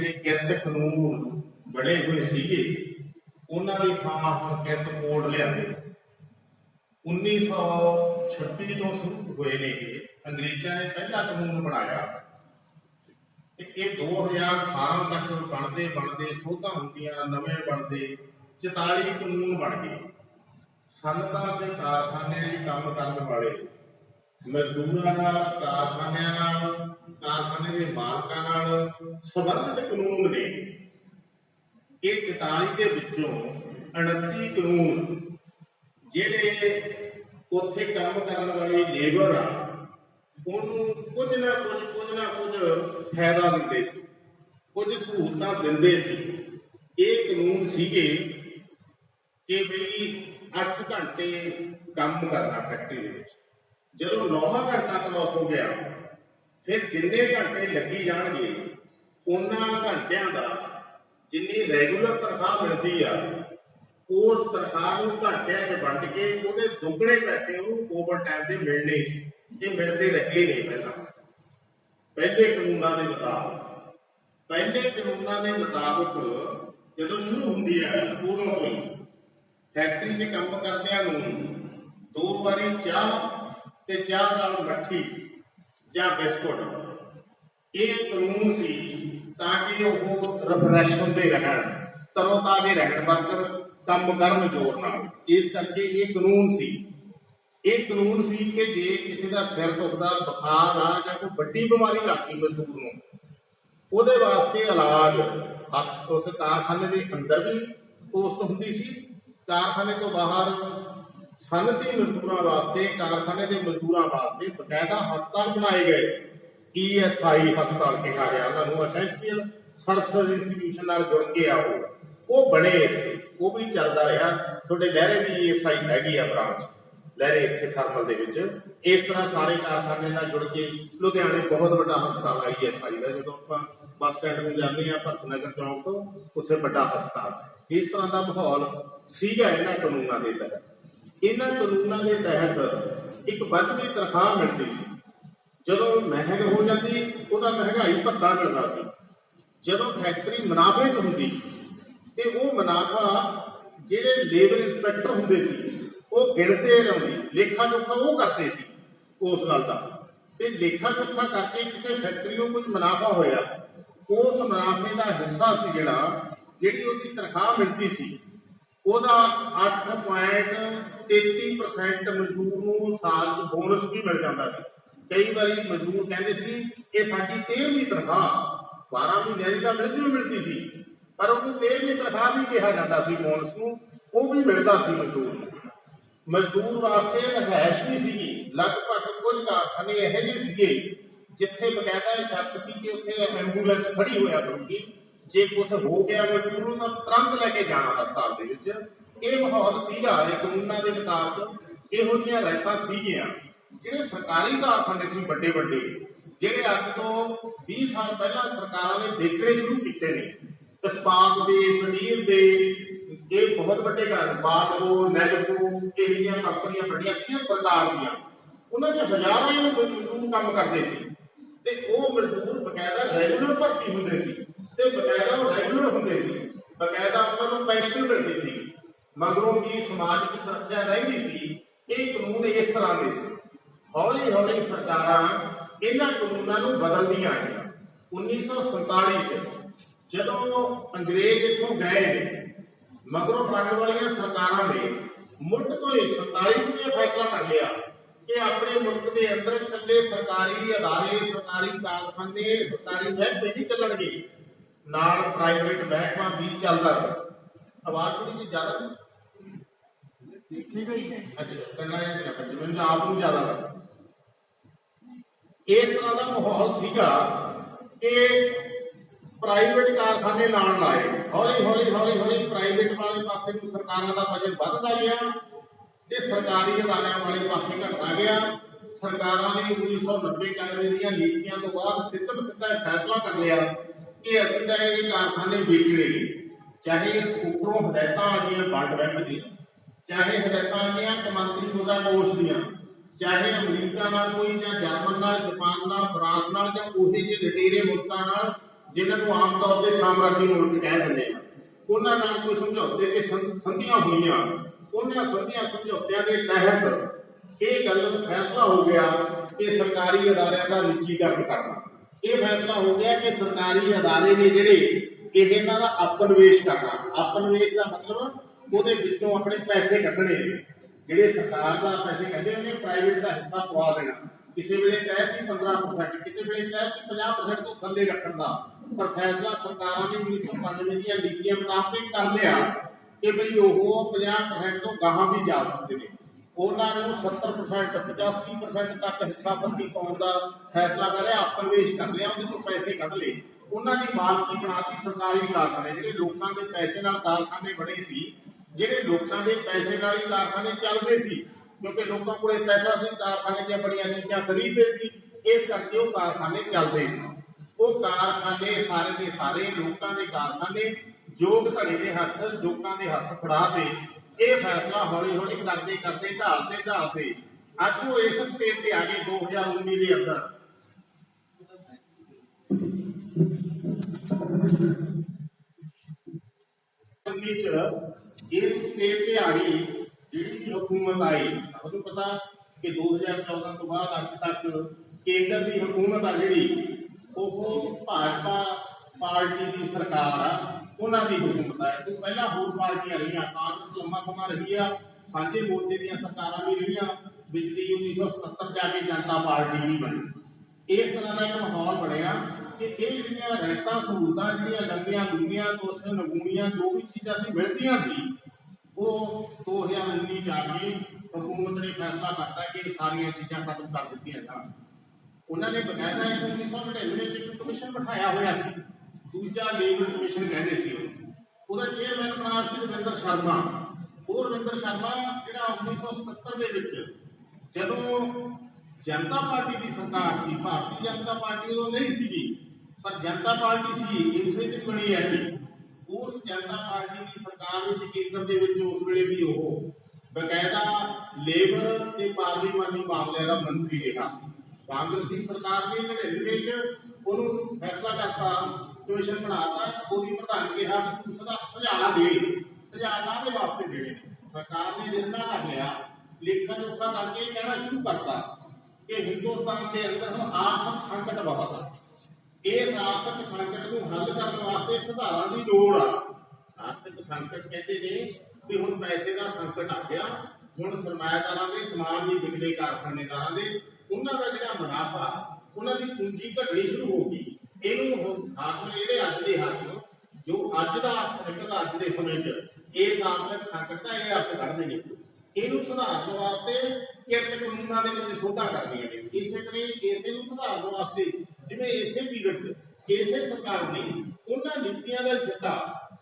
ਜਿਹੜੇ ਕਿਰਤ ਕਾਨੂੰਨ ਬਣੇ ਹੋਏ ਸੀਗੇ ਉਹਨਾਂ ਦੀ ਥਾਂ ਹੁਣ ਕਿਰਤ ਕੋਡ ਲਿਆਂਦੇ 1926 ਤੋਂ ਸ਼ੁਰੂ ਹੋਏ ਨੇ। ਅੰਗਰੇਜ਼ਾਂ ਨੇ ਪਹਿਲਾ ਕਾਨੂੰਨ ਬਣਾਇਆ ਤੇ ਇਹ 2018 ਤੱਕ ਬਣਦੇ ਬਣਦੇ ਸੋਧਾਂ ਹੁੰਦੀਆਂ ਨਵੇਂ ਬਣਦੇ 44 ਕਾਨੂੰਨ ਬਣ ਗਏ। ਸਨਅਤਾਂ ਤੇ ਕਾਰਖਾਨਿਆਂ 'ਚ ਕੰਮ ਕਰਨ ਵਾਲੇ ਮਜ਼ਦੂਰਾਂ ਨਾਲ, ਕਾਰਖਾਨਿਆਂ ਨਾਲ, ਕਾਰਖਾਨੇ ਦੇ ਮਾਲਕਾਂ ਨਾਲ ਸੰਬੰਧਿਤ ਕਾਨੂੰਨ ਨੇ। ਇਹ 44 ਦੇ ਵਿੱਚੋਂ 29 ਕਾਨੂੰਨ ਜਿਹੜੇ ਉੱਥੇ ਕੰਮ ਕਰਨ ਵਾਲੀ ਲੇਬਰ ਆ ਉਹਨੂੰ ਕੁਝ ਨਾ ਕੁਝ ਫਾਇਦਾ ਦਿੰਦੇ ਸੀ, ਕੁਝ ਸਹੂਲਤਾਂ ਦਿੰਦੇ ਸੀ। ਇਹ ਕਾਨੂੰਨ ਸੀਗੇ ਕਿ ਬਈ 8 ਘੰਟੇ ਕੰਮ ਕਰਨਾ ਫੈਕਟਰੀ ਦੇ ਵਿੱਚ। ਜਦੋਂ 9ਵਾਂ ਘੰਟਾ ਕ੍ਰਾਸ ਹੋ ਗਿਆ ਫਿਰ ਜਿੰਨੇ ਘੰਟੇ ਲੱਗੀ ਜਾਣਗੇ ਉਹਨਾਂ ਘੰਟਿਆਂ ਦਾ ਜਿੰਨੀ ਰੈਗੂਲਰ ਤਨਖਾਹ ਮਿਲਦੀ ਆ ਉਸ ਤਨਖਾਹ ਨੂੰ ਘੰਟਿਆਂ 'ਚ ਵੰਡ ਕੇ ਉਹਦੇ ਦੁੱਗਣੇ ਪੈਸੇ ਉਹਨੂੰ ਓਵਰ ਟਾਈਮ ਦੇ ਮਿਲਣੇ ਸੀ। ਇਹ ਮਿਲਦੇ ਰਹੇ ਨੇ ਪਹਿਲੇ ਕਾਨੂੰਨਾਂ ਦੇ ਮੁਤਾਬਕ ਜਦੋਂ ਸ਼ੁਰੂ ਹੁੰਦੀ ਹੈ ਉਦੋਂ ਤੋਂ ਹੀ ਫੈਕਟਰੀ 'ਚ ਕੰਮ ਕਰਦਿਆਂ ਨੂੰ 2 ਵਾਰੀ ਚਾਹ ਤੇ ਚਾਹ ਨਾਲ ਮੱਠੀ ਜਾਂ ਬਿਸਕੁਟ ਇਹ ਕਾਨੂੰਨ ਸੀ ਤਾਂ ਕਿ ਉਹ ਰਿਫਰੈਸ਼ ਹੁੰਦੇ ਰਹਿਣ, ਤਰੋਤਾਜ਼ੇ ਰਹਿਣ, ਵਰਕਰ ਕੰਮ ਕਰਨ ਜ਼ੋਰ ਨਾਲ। ਇਸ ਕਰਕੇ ਇਹ ਕਾਨੂੰਨ ਸੀ ਕਿ ਜੇ ਕਿਸੇ ਦਾ ਸਿਰ ਦੁਖਦਾ, ਬੁਖਾਰ ਆ ਜਾਂ ਕੋਈ ਵੱਡੀ ਬਿਮਾਰੀ ਲੱਗ ਗਈ ਮਜ਼ਦੂਰ ਨੂੰ, ਉਹਦੇ ਵਾਸਤੇ ਇਲਾਜ ਉਸ ਕਾਰਖਾਨੇ ਦੇ ਅੰਦਰ ਵੀ ਪੋਸਟ ਹੁੰਦੀ ਸੀ, ਕਾਰਖਾਨੇ ਤੋਂ ਬਾਹਰ ਸਨਅਤੀ ਮਜ਼ਦੂਰਾਂ ਵਾਸਤੇ, ਕਾਰਖਾਨੇ ਦੇ ਮਜ਼ਦੂਰਾਂ ਵਾਸਤੇ ਬਕਾਇਦਾ ਹਸਪਤਾਲ ਬਣਾਏ ਗਏ। ESI ਹਸਪਤਾਲ ਕਿਹਾ ਗਿਆ ਉਹਨਾਂ ਨੂੰ, ਐਸੈਂਸ਼ੀਅਲ ਸਰਵਿਸ ਇੰਸਟੀਟਿਊਸ਼ਨ ਨਾਲ ਜੁੜ ਕੇ ਆ ਉਹ ਬਣੇ ਇੱਥੇ, ਉਹ ਵੀ ਚੱਲਦਾ ਰਿਹਾ। ਤੁਹਾਡੇ ਲਹਿਰੇ ਵੀ ESI ਹੈਗੀ ਆ ਬ੍ਰਾਂਚ ਲਹਿਰੇ ਇੱਥੇ ਥਰਮਲ ਦੇ ਵਿੱਚ। ਇਸ ਤਰ੍ਹਾਂ ਸਾਰੇ ਕਾਰਖਾਨੇ ਨਾਲ ਜੁੜ ਕੇ ਲੁਧਿਆਣੇ ਬਹੁਤ ਵੱਡਾ ਹਸਪਤਾਲ ਆ ESI ਦਾ। ਜਦੋਂ ਆਪਾਂ ਬੱਸ ਸਟੈਂਡ ਨੂੰ ਜਾਂਦੇ ਹਾਂ ਭਗਤ ਨਗਰ ਚੌਂਕ ਤੋਂ, ਉੱਥੇ ਵੱਡਾ ਹਸਪਤਾਲ। ਇਸ ਤਰ੍ਹਾਂ ਦਾ ਮਾਹੌਲ ਸੀਗਾ ਇਹਨਾਂ ਕਾਨੂੰਨਾਂ ਦੇ ਤਹਿਤ। ਇਹਨਾਂ ਕਾਨੂੰਨਾਂ ਦੇ ਤਹਿਤ ਇੱਕ ਵੱਧਵੀਂ ਤਨਖਾਹ ਮਿਲਦੀ ਸੀ। ਜਦੋਂ ਮਹਿੰਗ ਹੋ ਜਾਂਦੀ ਉਹਦਾ ਮਹਿੰਗਾਈ ਭੱਤਾ ਮਿਲਦਾ ਸੀ। ਜਦੋਂ ਫੈਕਟਰੀ ਮੁਨਾਫੇ 'ਚ ਹੁੰਦੀ ਤੇ ਉਹ ਮੁਨਾਫਾ ਜਿਹੜੇ ਲੇਬਰ ਇੰਸਪੈਕਟਰ ਹੁੰਦੇ ਸੀ ਉਹ ਗਿਣਦੇ ਰਹਿੰਦੇ, ਲੇਖਾ ਜੋਖਾ ਉਹ ਕਰਦੇ ਸੀ ਉਸ ਗੱਲ ਦਾ। ਤੇ ਲੇਖਾ ਜੋਖਾ ਕਰਕੇ ਕਿਸੇ ਫੈਕਟਰੀ ਨੂੰ ਕੁਝ ਮੁਨਾਫਾ ਹੋਇਆ, ਉਸ ਮੁਨਾਫੇ ਦਾ ਹਿੱਸਾ ਸੀ ਜਿਹੜੀ ਉਹਦੀ ਤਨਖਾਹ ਮਿਲਦੀ ਸੀ ਉਹਦਾ 8.33% ਮਜ਼ਦੂਰ ਨੂੰ ਸਾਲ 'ਚ ਬੋਨਸ ਵੀ ਮਿਲ ਜਾਂਦਾ ਸੀ। ਕਈ ਵਾਰੀ ਮਜ਼ਦੂਰ ਕਹਿੰਦੇ ਸੀ ਇਹ ਸਾਡੀ 13ਵੀਂ ਤਨਖਾਹ, 12 ਮਹੀਨਿਆਂ ਦੀ ਤਾਂ ਮਿਲਦੀ ਸੀ, ਪਰ ਉਹਨੂੰ 13ਵੀਂ ਤਨਖਾਹ ਵੀ ਕਿਹਾ ਜਾਂਦਾ ਸੀ ਬੋਨਸ ਨੂੰ, ਉਹ ਵੀ ਮਿਲਦਾ ਸੀ ਮਜ਼ਦੂਰ ਨੂੰ। ਮਜ਼ਦੂਰ ਵਾਸਤੇ ਰਿਹਾਇਸ਼ ਵੀ ਸੀਗੀ। ਲਗਭਗ ਕੁਝ ਕਾਰਖਾਨੇ ਇਹੋ ਜਿਹੇ ਸੀਗੇ ਜਿੱਥੇ ਬਕਾਇਦਾ ਇਹ ਸ਼ਰਤ ਸੀ ਕਿ ਉੱਥੇ ਐਂਬੂਲੈਂਸ ਖੜੀ ਹੋਇਆ ਕਰੂਗੀ, ਜੇ ਕੁਛ ਹੋ ਗਿਆ ਮਜ਼ਦੂਰ ਨੂੰ ਤਾਂ ਤੁਰੰਤ ਲੈ ਕੇ ਜਾਣਾ ਹਸਪਤਾਲ ਦੇ ਵਿੱਚ। ਇਹ ਮਾਹੌਲ ਸੀਗਾ। ਇਹ ਕਾਨੂੰਨਾਂ ਦੇ ਮੁਤਾਬਕ ਇਹੋ ਜਿਹੀਆਂ ਰਾਇਤਾਂ ਸੀਗੀਆਂ। ਜਿਹੜੇ ਸਰਕਾਰੀ ਕਾਰਖਾਨੇ ਸੀ ਵੱਡੇ ਜਿਹੜੇ ਅੱਜ ਤੋਂ 20 ਸਾਲ ਪਹਿਲਾਂ ਸਰਕਾਰਾਂ ਨੇ ਵੇਚਣੇ ਸ਼ੁਰੂ ਕੀਤੇ ਨੇ, ਇਸਪਾਤ ਦੇ, ਸਟੀਲ ਦੇ, ਇਹ ਬਹੁਤ ਵੱਡੇ ਕਾਰਖਾਨੇ, ਬਾਲਵੋ, ਨੈਲਕੋ, ਇਹ ਜਿਹੀਆਂ ਕੰਪਨੀਆਂ ਵੱਡੀਆਂ ਸੀਗੀਆਂ ਸਰਕਾਰ ਦੀਆਂ। ਉਹਨਾਂ 'ਚ ਹਜ਼ਾਰਾਂ ਹੀ ਮਜ਼ਦੂਰ ਕੰਮ ਕਰਦੇ ਸੀ ਤੇ ਉਹ ਮਜ਼ਦੂਰ ਬਕਾਇਦਾ ਰੈਗੂਲਰ ਭਰਤੀ ਹੁੰਦੇ ਸੀ ਤੇ ਬਕਾਇਦਾ ਉਹ ਰੈਗੂਲਰ ਹੁੰਦੇ ਸੀ, ਬਕਾਇਦਾ ਉਹਨਾਂ ਨੂੰ ਪੈਨਸ਼ਨ ਮਿਲਦੀ ਸੀ, ਮਗਰੋਂ ਵੀ ਸਮਾਜਿਕ ਸੁਰੱਖਿਆ ਰਹਿੰਦੀ ਸੀ। ਇਹ ਕਾਨੂੰਨ ਇਸ ਤਰ੍ਹਾਂ ਦੇ ਸੀ। ਹੌਲੀ ਸਰਕਾਰਾਂ ਇਹਨਾਂ ਕਾਨੂੰਨਾਂ ਨੂੰ ਬਦਲਦੀਆਂ ਆਈਆਂ। 1947 'ਚ ਜਦੋਂ ਅੰਗਰੇਜ਼ ਇੱਥੋਂ ਗਏ ਨੇ, ਮਗਰੋਂ ਬਣਨ ਵਾਲੀਆਂ ਸਰਕਾਰਾਂ ਨੇ ਮੁਲਕ ਤੋਂ ਹੀ 47 'ਚ ਇਹ ਫੈਸਲਾ ਕਰ ਲਿਆ ਕਿ ਆਪਣੇ ਮੁਲਕ ਦੇ ਅੰਦਰ ਇਕੱਲੇ ਸਰਕਾਰੀ ਅਦਾਰੇ, ਸਰਕਾਰੀ ਕਾਰਖਾਨੇ, ਸਰਕਾਰੀ ਮਹਿਕਮੇ ਨਹੀਂ ਚੱਲਣਗੇ, ਨਾਲ ਪ੍ਰਾਈਵੇਟ ਮਹਿਕਮਾ ਵੀ ਚੱਲਦਾ ਰਹੇ। ਆਵਾਜ਼ ਥੋੜੀ ਜਿਹੀ ਜ਼ਿਆਦਾ ਠੀਕ ਹੈ ਜੀ। ਅੱਛਾ, ਕਰਨਾ ਮੈਨੂੰ ਆਪ ਨੂੰ ਜ਼ਿਆਦਾ ਲੱਗਦਾ। ਇਸ ਤਰ੍ਹਾਂ ਦਾ ਮਾਹੌਲ ਸੀਗਾ ਕਿ ਪ੍ਰਾਈਵੇਟ ਕਾਰਖਾਨੇ ਨਾਲ ਲਾਏ। ਹੌਲੀ ਪ੍ਰਾਈਵੇਟ ਵਾਲੇ ਪਾਸੇ ਨੂੰ ਸਰਕਾਰਾਂ ਦਾ ਵਜਨ ਵੱਧਦਾ ਗਿਆ ਤੇ ਸਰਕਾਰੀ ਅਦਾਰਿਆਂ ਵਾਲੇ ਪਾਸੇ ਘਟਦਾ ਗਿਆ। ਸਰਕਾਰਾਂ ਨੇ 1990 ਦੀਆਂ ਨੀਤੀਆਂ ਤੋਂ ਬਾਅਦ ਸਿੱਧਾ ਫੈਸਲਾ ਕਰ ਲਿਆ ਕਿ ਅਸੀਂ ਤਾਂ ਇਹ ਕਾਰਖਾਨੇ ਵੇਚਣੇ ਨੇ, ਚਾਹੇ ਉੱਪਰੋਂ ਹਦਾਇਤਾਂ ਆ ਗਈਆਂ ਵਰਲਡ ਬੈਂਕ ਦੀਆਂ, ਚਾਹੇ ਹਦਾਇਤਾਂ ਆ ਗਈਆਂ ਕੌਮਾਂਤਰੀ ਮੁਦਰਾ ਕੋਸ਼ ਦੀਆਂ, ਚਾਹੇ ਅਮਰੀਕਾ ਨਾਲ ਕੋਈ, ਜਾਂ ਜਰਮਨ ਨਾਲ, ਜਾਪਾਨ ਨਾਲ, ਫਰਾਂਸ ਨਾਲ, ਜਾਂ ਉਹਦੇ ਜਿਹੇ ਲਟੇਰੇ ਮੁਲਕਾਂ ਨਾਲ जिन्होंने आम तौर पर साम्राज्य मुल्क कह देंगे, उन्होंने नाल कोई समझौते के संधियां हुई, उन्होंने संधियां समझौतियों के तहत ये गल फैसला हो गया कि सरकारी अदारियां का निजीकरण करना। ये फैसला हो गया कि सरकारी अदारे ने जिहड़े इन्हां दा अपनिवेश करना। अपनिवेश का मतलब उहदे विचों अपने पैसे कड्ढणे, जिहड़े सरकार का पैसे कड्ढे उन्हें प्राइवेट का हिस्सा पवा देना। किसी वेले तय सी 15%, किसी वेले तय सी 50% तो थल्ले रखण दा, पर फैसला सरकारां ने 1995 ਦੀਆਂ नीतियां मुताबिक कर लिया कि बई ਉਹ 50% ਤੋਂ ਗਾਹਾਂ भी जा सकते हैं। उन्होंने 70%, 85% तक हिस्सापत्ति पाने का फैसला कर लिया, अपनिवेश कर लिया, उन्हें तो पैसे कढ़ ले। उन्होंने मालकी बनाती सरकारी कारखाने, जिहड़े लोगों के पैसे नाल कारखाने बने सी, जिहड़े लोगों के पैसे नाल ही कारखाने चलते सी, क्योंकि लोगों को पैसा सी, कारखाने दी बड़ियां चीज़ां खरीदते सी, इस करके वो कारखाने चलते सी। वो कारखाने सारे के सारे लोगों के कारखाने जोग धड़े के हथ, लोगों के हथ फड़ा के ये फैसला हौली हौली करते करते ढालते ढालते अज वो इस स्टेज पे आ गए 2019 के अंदर। इस स्टेज पे आ गई जी हुकूमत आई। आपको पता कि 2014 तो बाद अज तक केंद्र की हुकूमत आ जी भाजपा पार्टी की सरकार आ, उन्होंने हुकूमत है। तो पहला होर पार्टियां रही, कांग्रेस लंबा समा रही है, साझे मोर्चे दी सरकारां भी रही, बिजली 1977 जाके जनता पार्टी भी बनी। इस तरह का एक माहौल बनया कि ये जिहड़ियां रहतां सहूलतां जिहड़ियां लंघियां लुंघियां तो नगूणियां जो भी चीज़ां सी मिलदियां सी, वो 2019 जाके हुकूमत ने फैसला करता कि सारियां चीज़ां खत्म कर दित्तियां जाण। उन्होंने बकायदा 1999 एक कमीशन बिठाया हुआ सी, दूसरा लेबर कमीशन कहते सी, ਉਹਦਾ चेयरमैन बनाया सी रविंदर शर्मा। वो रविंदर शर्मा जिहड़ा 1977 ਦੇ ਵਿੱਚ ਜਦੋਂ जनता पार्टी की सरकार सी, भारतीय जनता पार्टी उदों नहीं सी, पर जनता पार्टी सी इसे भी बनी है। उस जनता पार्टी की सरकार में केंद्र के उस वेले भी वो बकायदा लेबर के पार्लीमानी मामलों का मंत्री रहा। कांग्रेस की सरकार ने 99 फैसला करता, कमीशन बनाता, उसकी प्रधान कहा कि सुझाव दे, सुझाव काहदे वास्ते देने। सरकार ने निर्णय कर लिया, लेखा जोखा करके कहना शुरू करता कि हिंदुस्तान के अंदर हम आर्थिक संकट बहुत है, इस आर्थिक संकट को हल करने वास्ते सुधारां की लोड़ आ। आर्थिक संकट कहते हैं कि हुण पैसे का संकट आ गया, हुण सरमायादारां दे समान नहीं विकदे, कारखानेदारां दे उन्हां दा जिहड़ा मुनाफा, उन्हां दी पूंजी घटनी शुरू हो गई। इहनूं हाकम जिहड़े अज दे हाकम जो अज दा अर्थ निकलदा अज दे समय च इस आर्थिक संकट का यह अर्थ कढ़दे ने, इहनूं सुधारन वास्ते किरत कानूनां दे विच सोधां करदियां ने। इसे तरह इसे नूं सुधारन वास्ते जिवें इसे पीरियड इसे सरकार ने उन्हां नीतियां दा सिद्धा,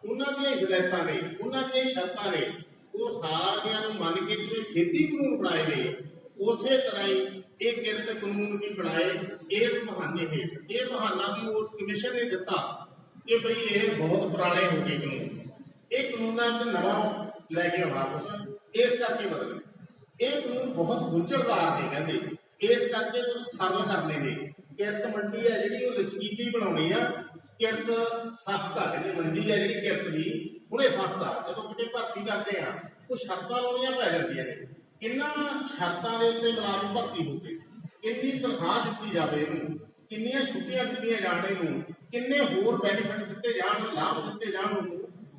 उन्हां दीयां हिदायतां ने, उन्हां दीयां शर्तां ने, वो सारियां नूं मन के जिवें खेती कानून बनाए ने, उस तरह ही एक किरत कानून भी बनाए इस बहाने हेठ। ये बहाना भी उस कमीशन ने दिता कि भाई ये बहुत पुराने हो गए कानून, ये कानूनों च नवा लैके आना कुछ, इस करके बदलने। ये कानून बहुत गुंझलदार ने, कहते इस करके कुछ सरल करने ने। किरत मंडी है जी लचकीली बनानी आ, किरत सख्त आ, कहते मंडी है जी किरत की उन्हें सख्त आ। जो किसी भर्ती करते हैं कुछ शर्तां लाउणियां पै जांदियां ने, इन्हां शर्तां दे उत्ते मुलाजम भर्ती हो गए, कितनी तनख्वाह दी जाए, कितनियां छुट्टियां दित्तियां जाण, किन्ने होर बैनीफिट दिते जाण, लाभ दिते जाण,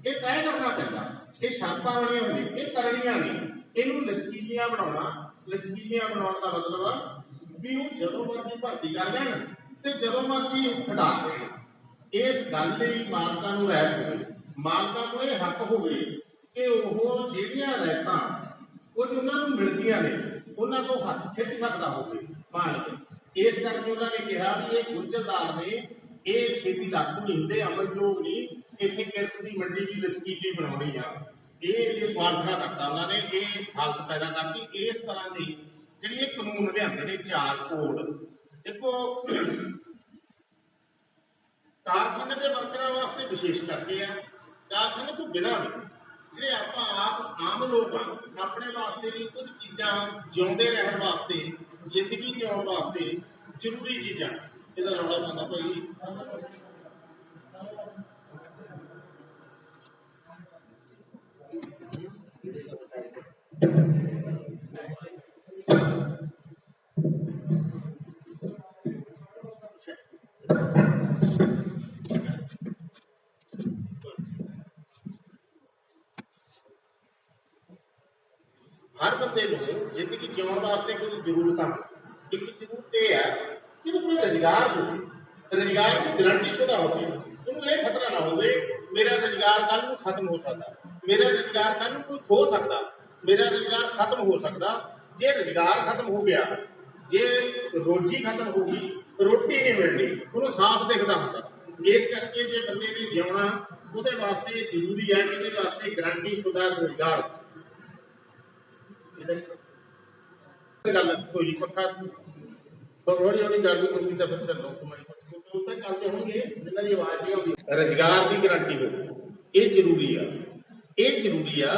ये तय करना पैंदा। ये शर्तां बणियां होंदियां, ये करनियां ने, इहनूं लचकीलियां बनाउणा। लचकीलियां बनाउण दा मतलब भी वो जदों मर्जी भर्ती कर लैण ते जदों मर्जी हटा देण। इस गल लई मालकां नूं रहत होवे, मालकां कोल ये हक होवे कि ओह जिहड़ियां रहतां कुछ उन्होंने मिलदियां ने उन्होंने तो हथ खिंच सकता होवे मालिक। इस करके उन्होंने कहा भी ये गुंझलदार ने, ये छेती लागू नहीं होंदे, अमलजोग नहीं, इत्थे किरत की मंडी की लचकीली बनाउणी आ। ये स्वार्थना करता उन्होंने, ये हालत पैदा करती। इस तरह की जिहड़े कानून लिआंदे ने, 4 कोड। देखो कारखाने के वर्करां वास्ते विशेष करके आ, कारखाने तो बिना भी ਜਿਹੜੇ ਆਪਾਂ ਆਪ आम लोग अपने वास्ते भी कुछ चीज़ां जिउंदे रहण वास्ते, जिंदगी जिउण वास्ते जरूरी चीज़ां, ਇਹਦਾ ਰੌਲਾ ਪਾਉਂਦਾ ਭਾਈ ਬੰਦੇ ਨੂੰ ਜ਼ਿੰਦਗੀ ਜਿਉਣ ਵਾਸਤੇ ਕੁਝ ਜ਼ਰੂਰਤਾਂ, ਇੱਕ ਜ਼ਰੂਰਤ ਇਹ ਹੈ ਕਿ ਉਹਨੂੰ ਕੋਈ ਰੁਜ਼ਗਾਰ ਹੋਵੇ, ਰੁਜ਼ਗਾਰ ਦੀ ਗਰੰਟੀਸ਼ੁਦਾ ਹੋਵੇ, ਉਹਨੂੰ ਇਹ ਖਤਰਾ ਨਾ ਹੋਵੇ ਮੇਰਾ ਰੁਜ਼ਗਾਰ ਕੱਲ੍ਹ ਨੂੰ ਖਤਮ ਹੋ ਸਕਦਾ, ਮੇਰਾ ਰੁਜ਼ਗਾਰ ਕੱਲ੍ਹ ਨੂੰ ਕੋਈ ਖੋ ਸਕਦਾ, ਮੇਰਾ ਰੁਜ਼ਗਾਰ ਖਤਮ ਹੋ ਸਕਦਾ। ਜੇ ਰੁਜ਼ਗਾਰ ਖਤਮ ਹੋ ਗਿਆ, ਜੇ ਰੋਜੀ ਖਤਮ ਹੋ ਗਈ, ਰੋਟੀ ਨਹੀਂ ਮਿਲਣੀ, ਉਹਨੂੰ ਸਾਫ਼ ਦਿਖਦਾ ਹੁੰਦਾ। ਇਸ ਕਰਕੇ ਜੇ ਬੰਦੇ ਨੇ ਜਿਉਣਾ ਉਹਦੇ ਵਾਸਤੇ ਜ਼ਰੂਰੀ ਹੈ ਕਿ ਉਹਦੇ ਵਾਸਤੇ ਗਰੰਟੀਸ਼ੁਦਾ ਰੁਜ਼ਗਾਰ। ਗੱਲ ਕੋਈ ਪੱਖਾ ਹੌਲੀ ਹੌਲੀ ਗੱਲ ਹੋਊਗੀ ਤਾਂ ਫਿਰ ਚੱਲੋ ਉੱਥੇ ਚੱਲਦੇ ਹੋਣਗੇ ਜਿਨ੍ਹਾਂ ਦੀ ਆਵਾਜ਼ ਨਹੀਂ ਆਉਂਦੀ। ਰੁਜ਼ਗਾਰ ਦੀ ਗਰੰਟੀ ਹੋਵੇ, ਇਹ ਜ਼ਰੂਰੀ ਆ। ਇਹ ਜ਼ਰੂਰੀ ਆ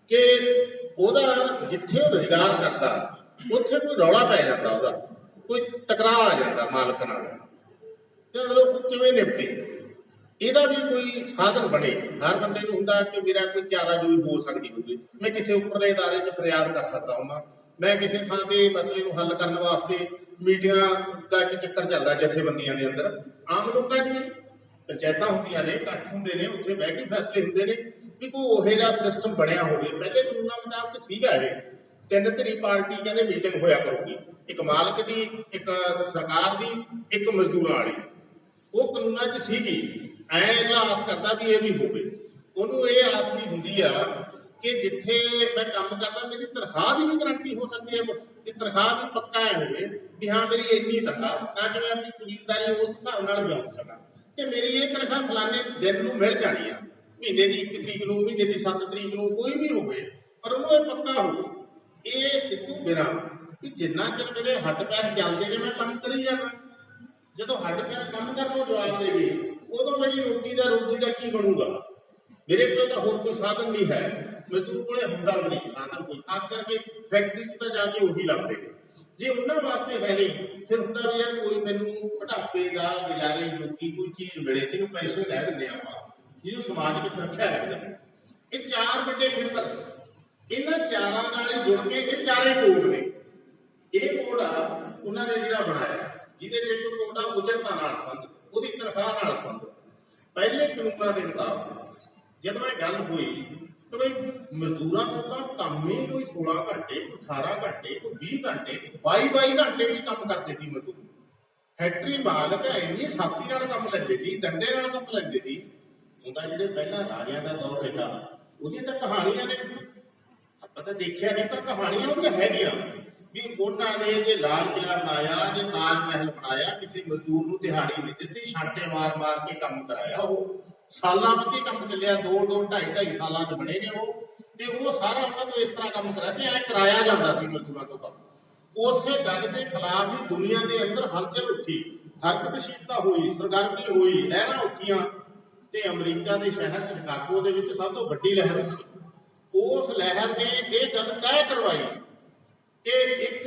ਕਿ ਉਹਦਾ ਜਿੱਥੇ ਉਹ ਰੁਜ਼ਗਾਰ ਕਰਦਾ ਉੱਥੇ ਕੋਈ ਰੌਲਾ ਪੈ ਜਾਂਦਾ, ਉਹਦਾ ਕੋਈ ਟਕਰਾਅ ਆ ਜਾਂਦਾ ਮਾਲਕ ਨਾਲ, ਤੇ ਮਤਲਬ ਕਿਵੇਂ ਨਿਪਟੇ, ਇਹਦਾ ਵੀ ਕੋਈ ਸਾਧਨ ਬਣੇ। ਹਰ ਬੰਦੇ ਨੂੰ ਹੁੰਦਾ ਕਿ ਮੇਰਾ ਕੋਈ ਚਾਰਾਜੋਈ ਹੋ ਸਕਦੀ ਹੋਵੇ, ਮੈਂ ਕਿਸੇ ਉੱਪਰਲੇ ਅਦਾਰੇ 'ਚ ਫਰਿਆਦ ਕਰ ਸਕਦਾ ਹਾਂ, ਮੈਂ ਕਿਸੇ ਥਾਂ ਤੇ ਮਸਲੇ ਨੂੰ ਹੱਲ ਕਰਨ ਵਾਸਤੇ ਮੀਟਿੰਗਾਂ ਦਾ ਇੱਕ ਚੱਕਰ ਚੱਲਦਾ ਜਥੇਬੰਦੀਆਂ ਦੇ ਅੰਦਰ। ਆਮ ਲੋਕਾਂ ਦੀ ਪੰਚਾਇਤਾਂ ਹੁੰਦੀਆਂ ਨੇ, ਇਕੱਠ ਹੁੰਦੇ ਨੇ, ਉੱਥੇ ਬਹਿ ਕੇ ਫੈਸਲੇ ਹੁੰਦੇ ਨੇ ਵੀ ਕੋਈ ਉਹੋ ਜਿਹਾ ਸਿਸਟਮ ਬਣਿਆ ਹੋਵੇ। ਪਹਿਲੇ ਕਾਨੂੰਨਾਂ ਮੁਤਾਬਕ ਸੀਗਾ ਇਹ, 3 ਧਿਰੀ ਪਾਰਟੀ ਕਹਿੰਦੇ ਮੀਟਿੰਗ ਹੋਇਆ ਕਰੂਗੀ, ਇੱਕ ਮਾਲਕ ਦੀ, ਇੱਕ ਸਰਕਾਰ ਦੀ, ਇੱਕ ਮਜ਼ਦੂਰਾਂ ਵਾਲੀ। ਉਹ ਕਾਨੂੰਨਾਂ 'ਚ ਸੀਗੀ। ਐਂ ਆਸ ਕਰਦਾ ਵੀ ਇਹ ਵੀ ਹੋਵੇ। ਉਹਨੂੰ ਇਹ ਆਸ ਵੀ ਹੁੰਦੀ ਆ ਕਿ ਜਿੱਥੇ ਮੈਂ ਕੰਮ ਕਰਦਾ ਮੇਰੀ ਤਨਖਾਹ ਦੀ ਵੀ ਗਰੰਟੀ ਹੋ ਸਕਦੀ ਹੈ, ਕਿ ਤਨਖਾਹ ਵੀ ਪੱਕਾ ਹੋਵੇ ਵੀ ਹਾਂ ਮੇਰੀ ਇੰਨੀ ਤਨਖਾਹ, ਤਾਂ ਕਿ ਮੈਂ ਆਪਣੀ ਕਬੀਲਦਾਰੀ ਉਸ ਹਿਸਾਬ ਨਾਲ ਬਿਆਨ ਸਕਾਂ ਕਿ ਮੇਰੀ ਇਹ ਤਨਖਾਹ ਫਲਾਣੇ ਦਿਨ ਨੂੰ ਮਿਲ ਜਾਣੀ ਆ, ਮਹੀਨੇ ਦੀ 1 ਤਰੀਕ ਨੂੰ, ਮਹੀਨੇ ਦੀ 7 ਤਰੀਕ ਨੂੰ, ਕੋਈ ਵੀ ਹੋਵੇ, ਪਰ ਉਹਨੂੰ ਇਹ ਪੱਕਾ ਹੋ। ਇਹ ਇਤੋਂ ਬਿਨਾਂ ਕਿ ਜਿੰਨਾ ਚਿਰ ਮੇਰੇ ਹੱਡ ਪੈਰ ਚੱਲਦੇ ਨੇ ਮੈਂ ਕੰਮ ਕਰੀ ਜਾਣਾ, ਜਦੋਂ ਹੱਡ ਪੈਰ ਕੰਮ ਕਰਨ ਨੂੰ ਜਵਾਬ ਦੇਵੇ ਉਦੋਂ ਮੇਰੀ ਰੋਟੀ ਦਾ ਰੋਟੀ ਦਾ ਕੀ ਬਣੂਗਾ। ਮੇਰੇ ਕੋਲ ਤਾਂ ਹੋਰ ਕੋਈ ਸਾਧਨ ਨਹੀਂ ਹੈ, ਮਜ਼ਦੂਰ ਕੋਲੇ ਹੁੰਦਾ ਨਹੀਂ ਸਾਧਨ ਕੋਈ, ਖਾਸ ਕਰਕੇ ਫੈਕਟਰੀ 'ਚ ਤਾਂ ਜਾ ਕੇ ਉਹੀ ਲੱਭਦੇ ਨੇ। ਜੇ ਉਹਨਾਂ ਵਾਸਤੇ ਹੈ ਨਹੀਂ, ਫਿਰ ਹੁੰਦਾ ਵੀ ਯਾਰ ਕੋਈ ਮੈਨੂੰ ਬੁਢਾਪੇ ਦਾ ਗੁਜ਼ਾਰੇ ਜੋਗੀ ਕੋਈ ਚੀਜ਼ ਮਿਲੇ ਜਿਹਨੂੰ ਪੈਸੇ ਲੈ ਦਿੰਦੇ ਆਪਾਂ, ਜਿਹਨੂੰ ਸਮਾਜ ਵਿੱਚ ਸੁਰੱਖਿਆ ਰੱਖਦੇ। ਇਹ 4 ਵੱਡੇ ਖੇਤਰ, ਇਹਨਾਂ 4ਾਂ ਨਾਲ ਜੁੜ ਕੇ ਇਹ 4 ਕੋਡ ਨੇ। ਇਹ ਕੋਡ ਆ ਉਹਨਾਂ ਨੇ ਜਿਹੜਾ ਬਣਾਇਆ, ਜਿਹਦੇ ਵਿੱਚ ਇੱਕ ਕੋਡ ਆ ਉਜਰਤਾ ਨਾਲ ਸੰਬੰਧ, ਉਹਦੀ ਤਨਖਾਹ ਨਾਲ ਸੰਬੰਧ। ਪਹਿਲੇ ਕਾਨੂੰਨਾਂ ਦੇ ਮੁਤਾਬਕ ਜਦੋਂ ਇਹ ਗੱਲ ਹੋਈ ਕਿ ਬਈ ਮਜ਼ਦੂਰਾਂ ਕੋਲ ਤਾਂ ਕੰਮ ਹੀ ਕੋਈ 16 ਘੰਟੇ, ਕੋਈ 18 ਘੰਟੇ, ਕੋਈ 20 ਘੰਟੇ, 22 ਘੰਟੇ ਵੀ ਕੰਮ ਕਰਦੇ ਸੀ ਮਜ਼ਦੂਰ। ਫੈਕਟਰੀ ਮਾਲਕ ਇੰਨੀ ਸਖਤੀ ਨਾਲ ਕੰਮ ਲੈਂਦੇ ਸੀ, ਡੰਡੇ ਨਾਲ ਕੰਮ ਲੈਂਦੇ ਸੀ। ਉਹਦਾ ਜਿਹੜੇ ਪਹਿਲਾਂ ਰਾਜਿਆਂ ਦਾ ਦੌਰ ਰਿਹਾ ਉਹਦੀਆਂ ਤਾਂ ਕਹਾਣੀਆਂ ਨੇ, ਆਪਾਂ ਤਾਂ ਦੇਖਿਆ ਨਹੀਂ, ਪਰ ਕਹਾਣੀਆਂ ਉਹਦੀਆਂ ਹੈਗੀਆਂ ਵੀ ਉਹਨਾਂ ਨੇ ਜੇ ਲਾਲ ਕਿਲ੍ਹਾ ਬਣਾਇਆ, ਜੇ ਤਾਜ ਮਹਿਲ ਬਣਾਇਆ, ਕਿਸੇ ਮਜ਼ਦੂਰ ਨੂੰ ਦਿਹਾੜੀ ਨਹੀਂ ਦਿੱਤੀ, ਛਾਂਟੇ ਮਾਰ ਮਾਰ ਕੇ ਕੰਮ ਕਰਾਇਆ। ਉਹ ਸਾਲਾਂ ਬੱਧੀ ਕੰਮ ਚੱਲਿਆ, 2-2, 2.5 ਸਾਲਾਂ 'ਚ ਬਣੇ ਨੇ ਉਹ, ਤੇ ਉਹ ਸਾਰਾ ਉਹਨਾਂ ਤੋਂ ਇਸ ਤਰ੍ਹਾਂ ਕੰਮ ਕਰਾਇਆ ਤੇ ਐਂ ਕਰਾਇਆ ਜਾਂਦਾ ਸੀ ਮਜ਼ਦੂਰਾਂ ਤੋਂ ਕੰਮ। ਉਸੇ ਗੱਲ ਦੇ ਖਿਲਾਫ ਹੀ ਦੁਨੀਆ ਦੇ ਅੰਦਰ ਹਲਚਲ ਉੱਠੀ, ਹਰਕਤਸ਼ੀਲਤਾ ਹੋਈ, ਸਰਗਰਮੀ ਹੋਈ, ਲਹਿਰਾਂ ਉੱਠੀਆਂ, ਤੇ ਅਮਰੀਕਾ ਦੇ ਸ਼ਹਿਰ ਸ਼ਿਕਾਗੋ ਦੇ ਵਿੱਚ ਸਭ ਤੋਂ ਵੱਡੀ ਲਹਿਰ ਉੱਠੀ। ਉਸ ਲਹਿਰ ਨੇ ਇਹ ਗੱਲ ਤੈਅ ਕਰਵਾਈ ਕਿ ਇੱਕ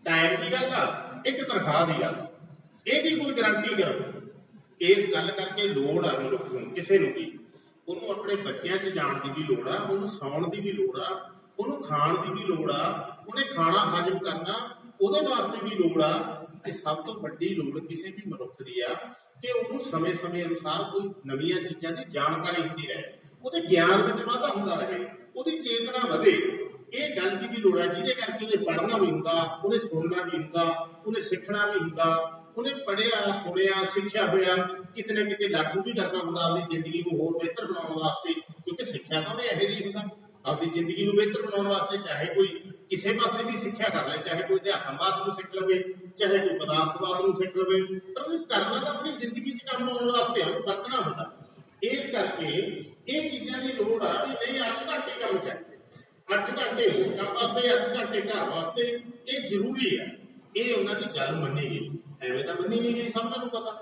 ਟਾਈਮ ਦੀ ਗੱਲ ਆ, ਇੱਕ ਤਨਖਾਹ ਦੀ ਗੱਲ, ਇਹਦੀ ਕੋਈ ਗਰੰਟੀ ਕਰੋ। ਇਸ ਗੱਲ ਕਰਕੇ ਲੋੜ ਆ ਮਨੁੱਖ ਨੂੰ, ਕਿਸੇ ਨੂੰ ਵੀ, ਉਹਨੂੰ ਆਪਣੇ ਬੱਚਿਆਂ 'ਚ ਜਾਣ ਦੀ ਵੀ ਲੋੜ ਆ, ਉਹਨੂੰ ਸੌਣ ਦੀ ਵੀ ਲੋੜ ਆ, ਉਹਨੂੰ ਖਾਣ ਦੀ ਵੀ ਲੋੜ ਆ, ਉਹਨੇ ਖਾਣਾ ਹਜਮ ਕਰਨਾ ਉਹਦੇ ਵਾਸਤੇ ਵੀ ਲੋੜ ਆ। ਤੇ ਸਭ ਤੋਂ ਵੱਡੀ ਲੋੜ ਕਿਸੇ ਵੀ ਮਨੁੱਖ ਦੀ ਆ ਕਿ ਉਹਨੂੰ ਸਮੇਂ-ਸਮੇਂ ਅਨੁਸਾਰ ਕੋਈ ਨਵੀਆਂ ਚੀਜ਼ਾਂ ਦੀ ਜਾਣਕਾਰੀ ਹੁੰਦੀ ਰਹੇ, ਉਹਦੇ ਗਿਆਨ ਵਿੱਚ ਵਾਧਾ ਹੁੰਦਾ ਰਹੇ, ਉਹਦੀ ਚੇਤਨਾ ਵਧੇ। ਇਹ ਗੱਲ ਦੀ ਵੀ ਲੋੜ ਹੈ ਜਿਹਦੇ ਕਰਕੇ ਉਹਨੇ ਪੜ੍ਹਨਾ ਵੀ ਹੁੰਦਾ, ਉਹਨੇ ਸੁਣਨਾ ਵੀ ਹੁੰਦਾ, ਉਹਨੇ ਸਿੱਖਣਾ ਵੀ ਹੁੰਦਾ, ਉਹਨੇ ਪੜ੍ਹਿਆ, ਸੁਣਿਆ, ਸਿੱਖਿਆ ਹੋਇਆ ਕਿਤੇ ਨਾ ਕਿਤੇ ਲਾਗੂ ਵੀ ਕਰਨਾ ਹੁੰਦਾ ਆਪਣੀ ਜ਼ਿੰਦਗੀ ਨੂੰ ਹੋਰ ਬਿਹਤਰ ਬਣਾਉਣ ਵਾਸਤੇ, ਕਿਉਂਕਿ ਸਿੱਖਿਆ ਤਾਂ ਉਹਨੇ ਇਹੋ ਜਿਹੀ ਹੁੰਦਾ ਆਪਣੀ ਜ਼ਿੰਦਗੀ ਨੂੰ ਬਿਹਤਰ ਬਣਾਉਣ ਵਾਸਤੇ। ਚਾਹੇ ਕੋਈ ਕਿਸੇ ਪਾਸੇ ਵੀ ਸਿੱਖਿਆ ਕਰ ਲੈ, ਚਾਹੇ ਕੋਈ ਅਧਿਆਤਮਵਾਦ ਨੂੰ ਸਿੱਖ ਲਵੇ, ਚਾਹੇ ਕੋਈ ਪਦਾਰਥਵਾਦ ਨੂੰ ਸਿੱਖ ਲਵੇ, ਪਰ ਉਹਨੇ ਕਰਨਾ ਤਾਂ ਆਪਣੀ ਜ਼ਿੰਦਗੀ 'ਚ ਕੰਮ ਆਉਣ ਵਾਸਤੇ ਆ, ਉਹਨੂੰ ਵਰਤਣਾ ਹੁੰਦਾ। ਇਸ ਕਰਕੇ ਇਹ ਚੀਜ਼ਾਂ ਦੀ ਲੋੜ ਆ ਵੀ ਨਹੀਂ 8 ਘੰਟੇ ਕੰਮ ਚਾਹੀਦੇ, 8 ਘੰਟੇ ਹੋਰ ਕੰਮ ਵਾਸਤੇ, 8 ਘੰਟੇ ਘਰ ਵਾਸਤੇ, ਇਹ ਜ਼ਰੂਰੀ ਹੈ। ਇਹ ਉਹਨਾਂ ਦੀ ਗੱਲ ਮੰਨੀ ਗਈ, ਐਵੇਂ ਤਾਂ ਮੰਨੀ ਨਹੀਂ ਗਈ। ਸਭ ਨੂੰ ਪਤਾ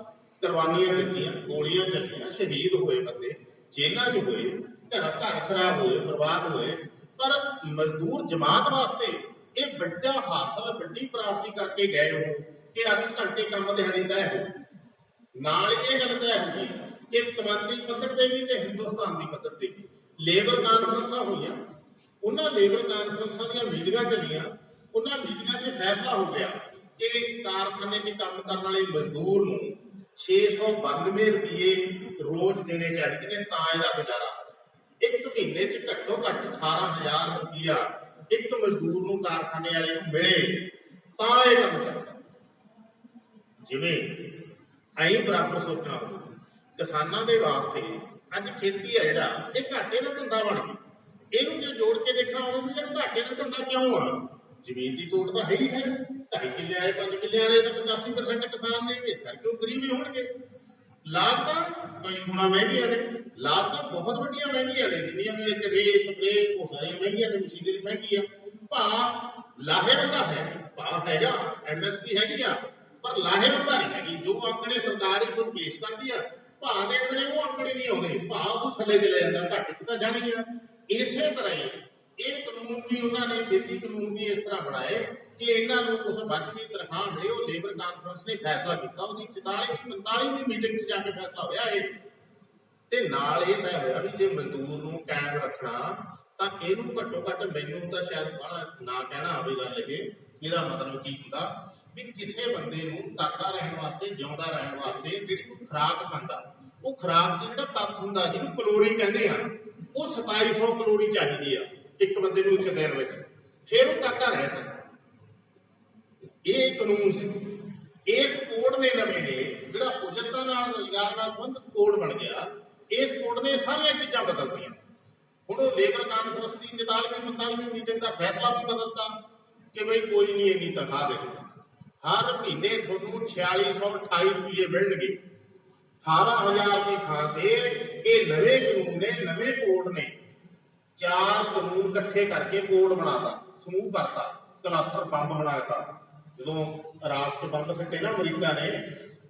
ਕੁਰਬਾਨੀਆਂ ਦਿੱਤੀਆਂ, ਗੋਲੀਆਂ ਚੱਲੀਆਂ, ਸ਼ਹੀਦ ਹੋਏ ਬੰਦੇ, ਜੇਲ੍ਹਾਂ 'ਚ ਹੋਏ, ਘਰ ਖਰਾਬ ਹੋਏ, ਬਰਬਾਦ ਹੋਏ, ਪਰ ਮਜ਼ਦੂਰ ਜਮਾਤ ਵਾਸਤੇ ਇਹ ਵੱਡਾ ਹਾਸਲ, ਵੱਡੀ ਪ੍ਰਾਪਤੀ ਕਰਕੇ ਗਏ ਉਹ ਕਿ 8 ਘੰਟੇ ਕੰਮ ਦਿਹਾੜੀ ਤੈਅ ਹੋ। ਨਾਲ ਇਹ ਗੱਲ ਤੈਅ ਹੋ ਗਈ ਕਿ ਕੌਮਾਂਤਰੀ ਪੱਧਰ ਤੇ ਵੀ ਤੇ ਹਿੰਦੁਸਤਾਨ ਦੀ ਪੱਧਰ ਤੇ ਵੀ ਲੇਬਰ ਕਾਨਫਰੰਸਾਂ ਹੋਈਆਂ। ਉਹਨਾਂ ਲੇਬਰ ਕਾਨਫਰੰਸਾਂ ਦੀਆਂ ਮੀਟਿੰਗਾਂ ਚੱਲੀਆਂ, ਉਹਨਾਂ ਮੀਟਿੰਗਾਂ 'ਚ ਫੈਸਲਾ ਹੋ ਗਿਆ ਕਿ ਕਾਰਖਾਨੇ 'ਚ ਕੰਮ ਕਰਨ ਵਾਲੇ ਮਜ਼ਦੂਰ ਨੂੰ 692 ਰੁਪਏ ਰੋਜ਼ ਦੇਣੇ ਚਾਹੀਦੇ ਨੇ ਤਾਂ ਇਹਦਾ ਗੁਜ਼ਾਰਾ। 1 ਮਹੀਨੇ 'ਚ ਘੱਟੋ ਘੱਟ 18,000 ਰੁਪਇਆ ਇੱਕ ਮਜ਼ਦੂਰ ਨੂੰ कारखाने वाले ਨੂੰ ਮਿਲੇ ਤਾਂ ਇਹ ਕੰਮ ਚੱਲ ਸਕਦਾ। ਜਿਵੇਂ ਅਸੀਂ ਬਰਾਬਰ ਸੋਚਣਾ ਹੋਵੇ, ਕਿਸਾਨਾਂ ਦੇ ਵਾਸਤੇ ਅੱਜ ਖੇਤੀ ਹੈ ਜਿਹੜਾ ਇਹ ਘਾਟੇ ਦਾ ਧੰਦਾ ਬਣ ਗਿਆ। ਇਹਨੂੰ ਜੇ ਜੋੜ ਕੇ ਦੇਖਣਾ ਹੋਵੇ ਵੀ ਯਾਰ ਘਾਟੇ ਦਾ ਧੰਦਾ ਕਿਉਂ ਆ, ਜ਼ਮੀਨ ਦੀ ਤੋੜ ਤਾਂ ਹੈ ਹੀ ਹੈ। 2.5 ਕਿੱਲੇ ਵਾਲੇ 5 ਕਿੱਲੇ ਵਾਲੇ ਤਾਂ 85% ਕਿਸਾਨ ਨੇ, ਇਸ ਕਰਕੇ ਉਹ ਗਰੀਬ ਹੀ ਹੋਣਗੇ। ਲਾਗਤਾਂ ਕਈ ਗੁਣਾ ਮਹਿੰਗੀਆਂ ਨੇ, ਲਾਗਤਾਂ ਬਹੁਤ ਵੱਡੀਆਂ ਮਹਿੰਗੀਆਂ ਨੇ, ਜਿੰਨੀਆਂ ਵੀ ਇੱਥੇ ਰੇ ਸਪਰੇ ਉਹ ਸਾਰੀਆਂ ਮਹਿੰਗੀਆਂ ਨੇ, ਮਸ਼ੀਨਰੀ ਮਹਿੰਗੀ ਆ। ਭਾਅ ਲਾਹੇਵੰਦਾ ਹੈ, ਭਾਅ ਹੈਗਾ, MSP ਹੈਗੀ ਆ, ਪਰ ਲਾਹੇਵੰਦਾ ਨਹੀਂ ਹੈਗੀ। ਜੋ ਆਂਕੜੇ ਸਰਕਾਰ ਇੱਕ ਨੂੰ ਪੇਸ਼ ਕਰਦੀ ਆ ਭਾਅ ਦੇ ਅੰਕੜੇ, ਉਹ ਆਂਕੜੇ ਨਹੀਂ ਆਉਂਦੇ, ਭਾਅ ਉਹ ਥੱਲੇ ਚਲੇ ਜਾਂਦਾ, ਘੱਟ ਚ ਤਾਂ ਜਾਣੀ ਆ। ਇਸੇ ਤਰ੍ਹਾਂ ਹੀ ਇਹ ਕਾਨੂੰਨ ਵੀ ਉਹਨਾਂ ਨੇ ਖੇਤੀ ਕਾਨੂੰਨ ਵੀ ਇਸ ਤਰ੍ਹਾਂ ਬਣਾਏ ਕਿ ਇਹਨਾਂ ਨੂੰ ਕੁਝ ਵੱਧਦੀ ਤਨਖਾਹ ਮਿਲੇ। ਉਹ ਲੇਬਰ ਕਾਨਫਰੰਸ ਨੇ ਫੈਸਲਾ ਕੀਤਾ, ਉਹਦੀ 44-45ਵੀਂ ਮੀਟਿੰਗ 'ਚ ਜਾ ਕੇ ਫੈਸਲਾ ਹੋਇਆ ਇਹ। ਤੇ ਨਾਲ ਇਹ ਤੈਅ ਹੋਇਆ ਵੀ ਜੇ ਮਜ਼ਦੂਰ ਨੂੰ ਕਾਇਮ ਰੱਖਣਾ ਤਾਂ ਇਹਨੂੰ ਘੱਟੋ ਘੱਟ, ਮੈਨੂੰ ਤਾਂ ਸ਼ਾਇਦ ਬੜਾ ਨਾ ਕਹਿਣਾ ਆਵੇ ਗੱਲ ਇਹ, ਇਹਦਾ ਮਤਲਬ ਕੀ ਹੁੰਦਾ ਵੀ ਕਿਸੇ ਬੰਦੇ ਨੂੰ ਤਕੜਾ ਰਹਿਣ ਵਾਸਤੇ, ਜਿਉਂਦਾ ਰਹਿਣ ਵਾਸਤੇ ਜਿਹੜੀ ਕੋਈ ਖੁਰਾਕ ਖਾਂਦਾ, ਉਹ ਖੁਰਾਕ ਦੀ ਜਿਹੜਾ ਤੱਤ ਹੁੰਦਾ ਜਿਹਨੂੰ ਕਲੋਰੀ ਕਹਿੰਦੇ ਆ, ਉਹ 2700 ਕਲੋਰੀ ਚਾਹੀਦੀ ਆ ਇੱਕ ਬੰਦੇ ਨੂੰ ਇੱਕ ਦਿਨ ਵਿੱਚ, ਫਿਰ ਉਹ ਤਕੜਾ ਰਹਿ ਸਕਦਾ। ਇਹ ਕਾਨੂੰਨ ਸੀ। ਇਸ ਕੋਡ ਨੇ ਨਵੇਂ ਨੇ ਜਿਹੜਾ ਉਜਰਤਾ ਨਾਲ ਰੁਜ਼ਗਾਰ ਨਾਲ ਸੰਬੰਧਿਤ ਕੋਡ ਬਣ ਗਿਆ, ਇਸ ਕੋਡ ਨੇ ਸਾਰੀਆਂ ਚੀਜ਼ਾਂ ਬਦਲਦੀਆਂ। ਹੁਣ ਉਹ ਲੇਬਰ ਕਾਨਫਰੰਸ ਦੀ 44-45ਵੀਂ ਮੀਟਿੰਗ ਦਾ ਫੈਸਲਾ ਵੀ ਬਦਲਤਾ ਕਿ ਬਈ ਕੋਈ ਨਹੀਂ ਇੰਨੀ ਤਨਖਾਹ ਦੇਣੀ, ਹਰ ਮਹੀਨੇ ਤੁਹਾਨੂੰ 4628 ਰੁਪਏ ਮਿਲਣਗੇ। 18000 ਦੀ ਥਾਂ ਤੇ ਇਹ ਨਵੇਂ ਕਾਨੂੰਨ ਨੇ, ਨਵੇਂ ਕੋਡ ਨੇ 4 ਕਾਨੂੰਨ ਇਕੱਠੇ ਕਰਕੇ ਕੋਡ ਬਣਾਤਾ, ਸਮੂਹ ਕਰਤਾ, ਕਲਸਟਰ ਬੰਬ ਬਣਾਤਾ। ਜਦੋਂ ਰਾਤ 'ਚ ਬੰਬ ਸਿੱਟੇ ਨਾ ਅਮਰੀਕਾ ਨੇ,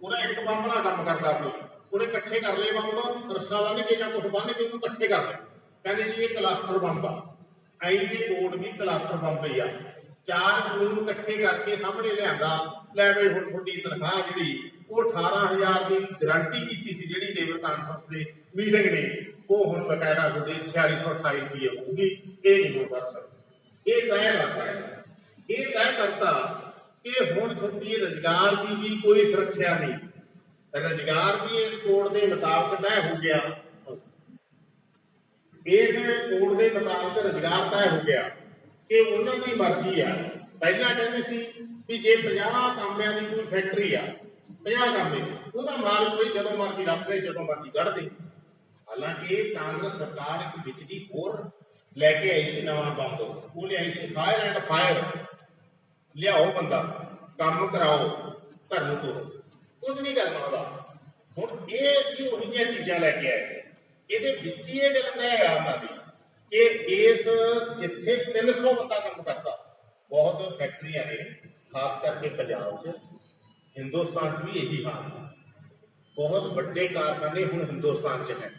ਉਹਦਾ ਇੱਕ ਬੰਬ ਨਾਲ ਕੰਮ ਕਰਦਾ ਕੋਈ, ਉਹਨੇ ਇਕੱਠੇ ਕਰ ਲਏ ਬੰਬ, ਰੱਸਾ ਬੰਨ ਕੇ ਜਾਂ ਕੁਛ ਬੰਨ ਕੇ ਉਹਨੂੰ ਇਕੱਠੇ ਕਰ ਲਿਆ, ਕਹਿੰਦੇ ਜੀ ਇਹ ਕਲਸਟਰ ਬੰਬ ਆ। ਐਂ ਦੇ ਕੋਡ ਵੀ ਕਲਸਟਰ ਬੰਬ ਹੀ ਆ। 4 ਕਾਨੂੰਨ ਇਕੱਠੇ ਕਰਕੇ ਸਾਹਮਣੇ ਲਿਆਂਦਾ, ਲੈ ਬਈ ਹੁਣ ਤੁਹਾਡੀ ਤਨਖਾਹ ਜਿਹੜੀ ਉਹ 18000 ਦੀ ਗਰੰਟੀ ਕੀਤੀ ਸੀ ਜਿਹੜੀ ਲੇਬਰ ਕਾਨਫਰੰਸ ਦੇ ਮੀਟਿੰਗ ਨੇ, ਉਹ ਹੁਣ ਬਕਾਇਦਾ ਤੁਹਾਡੀ 4628 ਰੁਪਏ ਹੋਊਗੀ, ਇਹ ਨਹੀਂ ਹੋ ਕਰ ਸਕਦਾ। ਇਹ ਤੈਅ ਕਰਤਾ ਹੈ, ਇਹ ਤੈਅ ਕਰਤਾ ਕਿ ਹੁਣ ਤੁਹਾਡੀ ਰੁਜ਼ਗਾਰ ਦੀ ਵੀ ਕੋਈ ਸੁਰੱਖਿਆ ਨਹੀਂ, ਰੁਜ਼ਗਾਰ ਵੀ ਇਸ ਕੋਡ ਦੇ ਮੁਤਾਬਕ ਤੈਅ ਹੋ ਗਿਆ। ਇਸ ਕੋਡ ਦੇ ਮੁਤਾਬਕ ਰੁਜ਼ਗਾਰ ਤੈਅ ਹੋ ਗਿਆ ਕਿ ਉਹਨਾਂ ਦੀ ਮਰਜ਼ੀ ਆ। ਪਹਿਲਾਂ ਕਹਿੰਦੇ ਸੀ ਵੀ ਜੇ 50 ਕਾਮਿਆਂ ਦੀ ਕੋਈ ਫੈਕਟਰੀ ਆ, 50 ਕਾਮੇ, ਉਹਦਾ ਮਾਲ ਕੋਈ ਜਦੋਂ ਮਰਜ਼ੀ ਰੱਖ ਲੈ, ਜਦੋਂ ਮਰਜ਼ੀ ਕੱਢ ਦੇ। ਹਾਲਾਂਕਿ ਕਾਂਗਰਸ ਸਰਕਾਰ ਇੱਕ ਬਿਜਲੀ ਹੋਰ ਲੈ ਕੇ ਆਈ ਸੀ, ਨਵਾਂ ਬੰਦ, ਉਹ ਲਿਆਈ ਸੀ ਫਾਇਰ ਐਂਡ ਫਾਇਰ, ਲਿਆਓ ਬੰਦਾ ਕੰਮ ਕਰਾਓ, ਘਰ ਨੂੰ ਤੋੜੋ, ਕੁਝ ਨਹੀਂ ਕਰਨਾ ਉਹਦਾ। ਹੁਣ ਇਹ ਵੀ ਉਹੀ ਜਿਹੀਆਂ ਚੀਜ਼ਾਂ ਲੈ ਕੇ ਆਏ। ਇਹਦੇ ਵਿੱਚ ਹੀ ਇਹ ਗੱਲ ਤੈਅ ਹੈ ਉਹਨਾਂ ਦੀ ਕਿ ਇਸ ਜਿੱਥੇ 300 ਬੰਦਾ ਕੰਮ ਕਰਦਾ, ਬਹੁਤ ਫੈਕਟਰੀਆਂ ਨੇ, ਖਾਸ ਕਰਕੇ ਪੰਜਾਬ 'ਚ, ਹਿੰਦੁਸਤਾਨ 'ਚ ਵੀ ਇਹੀ ਹਾਲ ਹੈ। ਬਹੁਤ ਵੱਡੇ ਕਾਰਖਾਨੇ ਹੁਣ ਹਿੰਦੁਸਤਾਨ 'ਚ ਹੈ,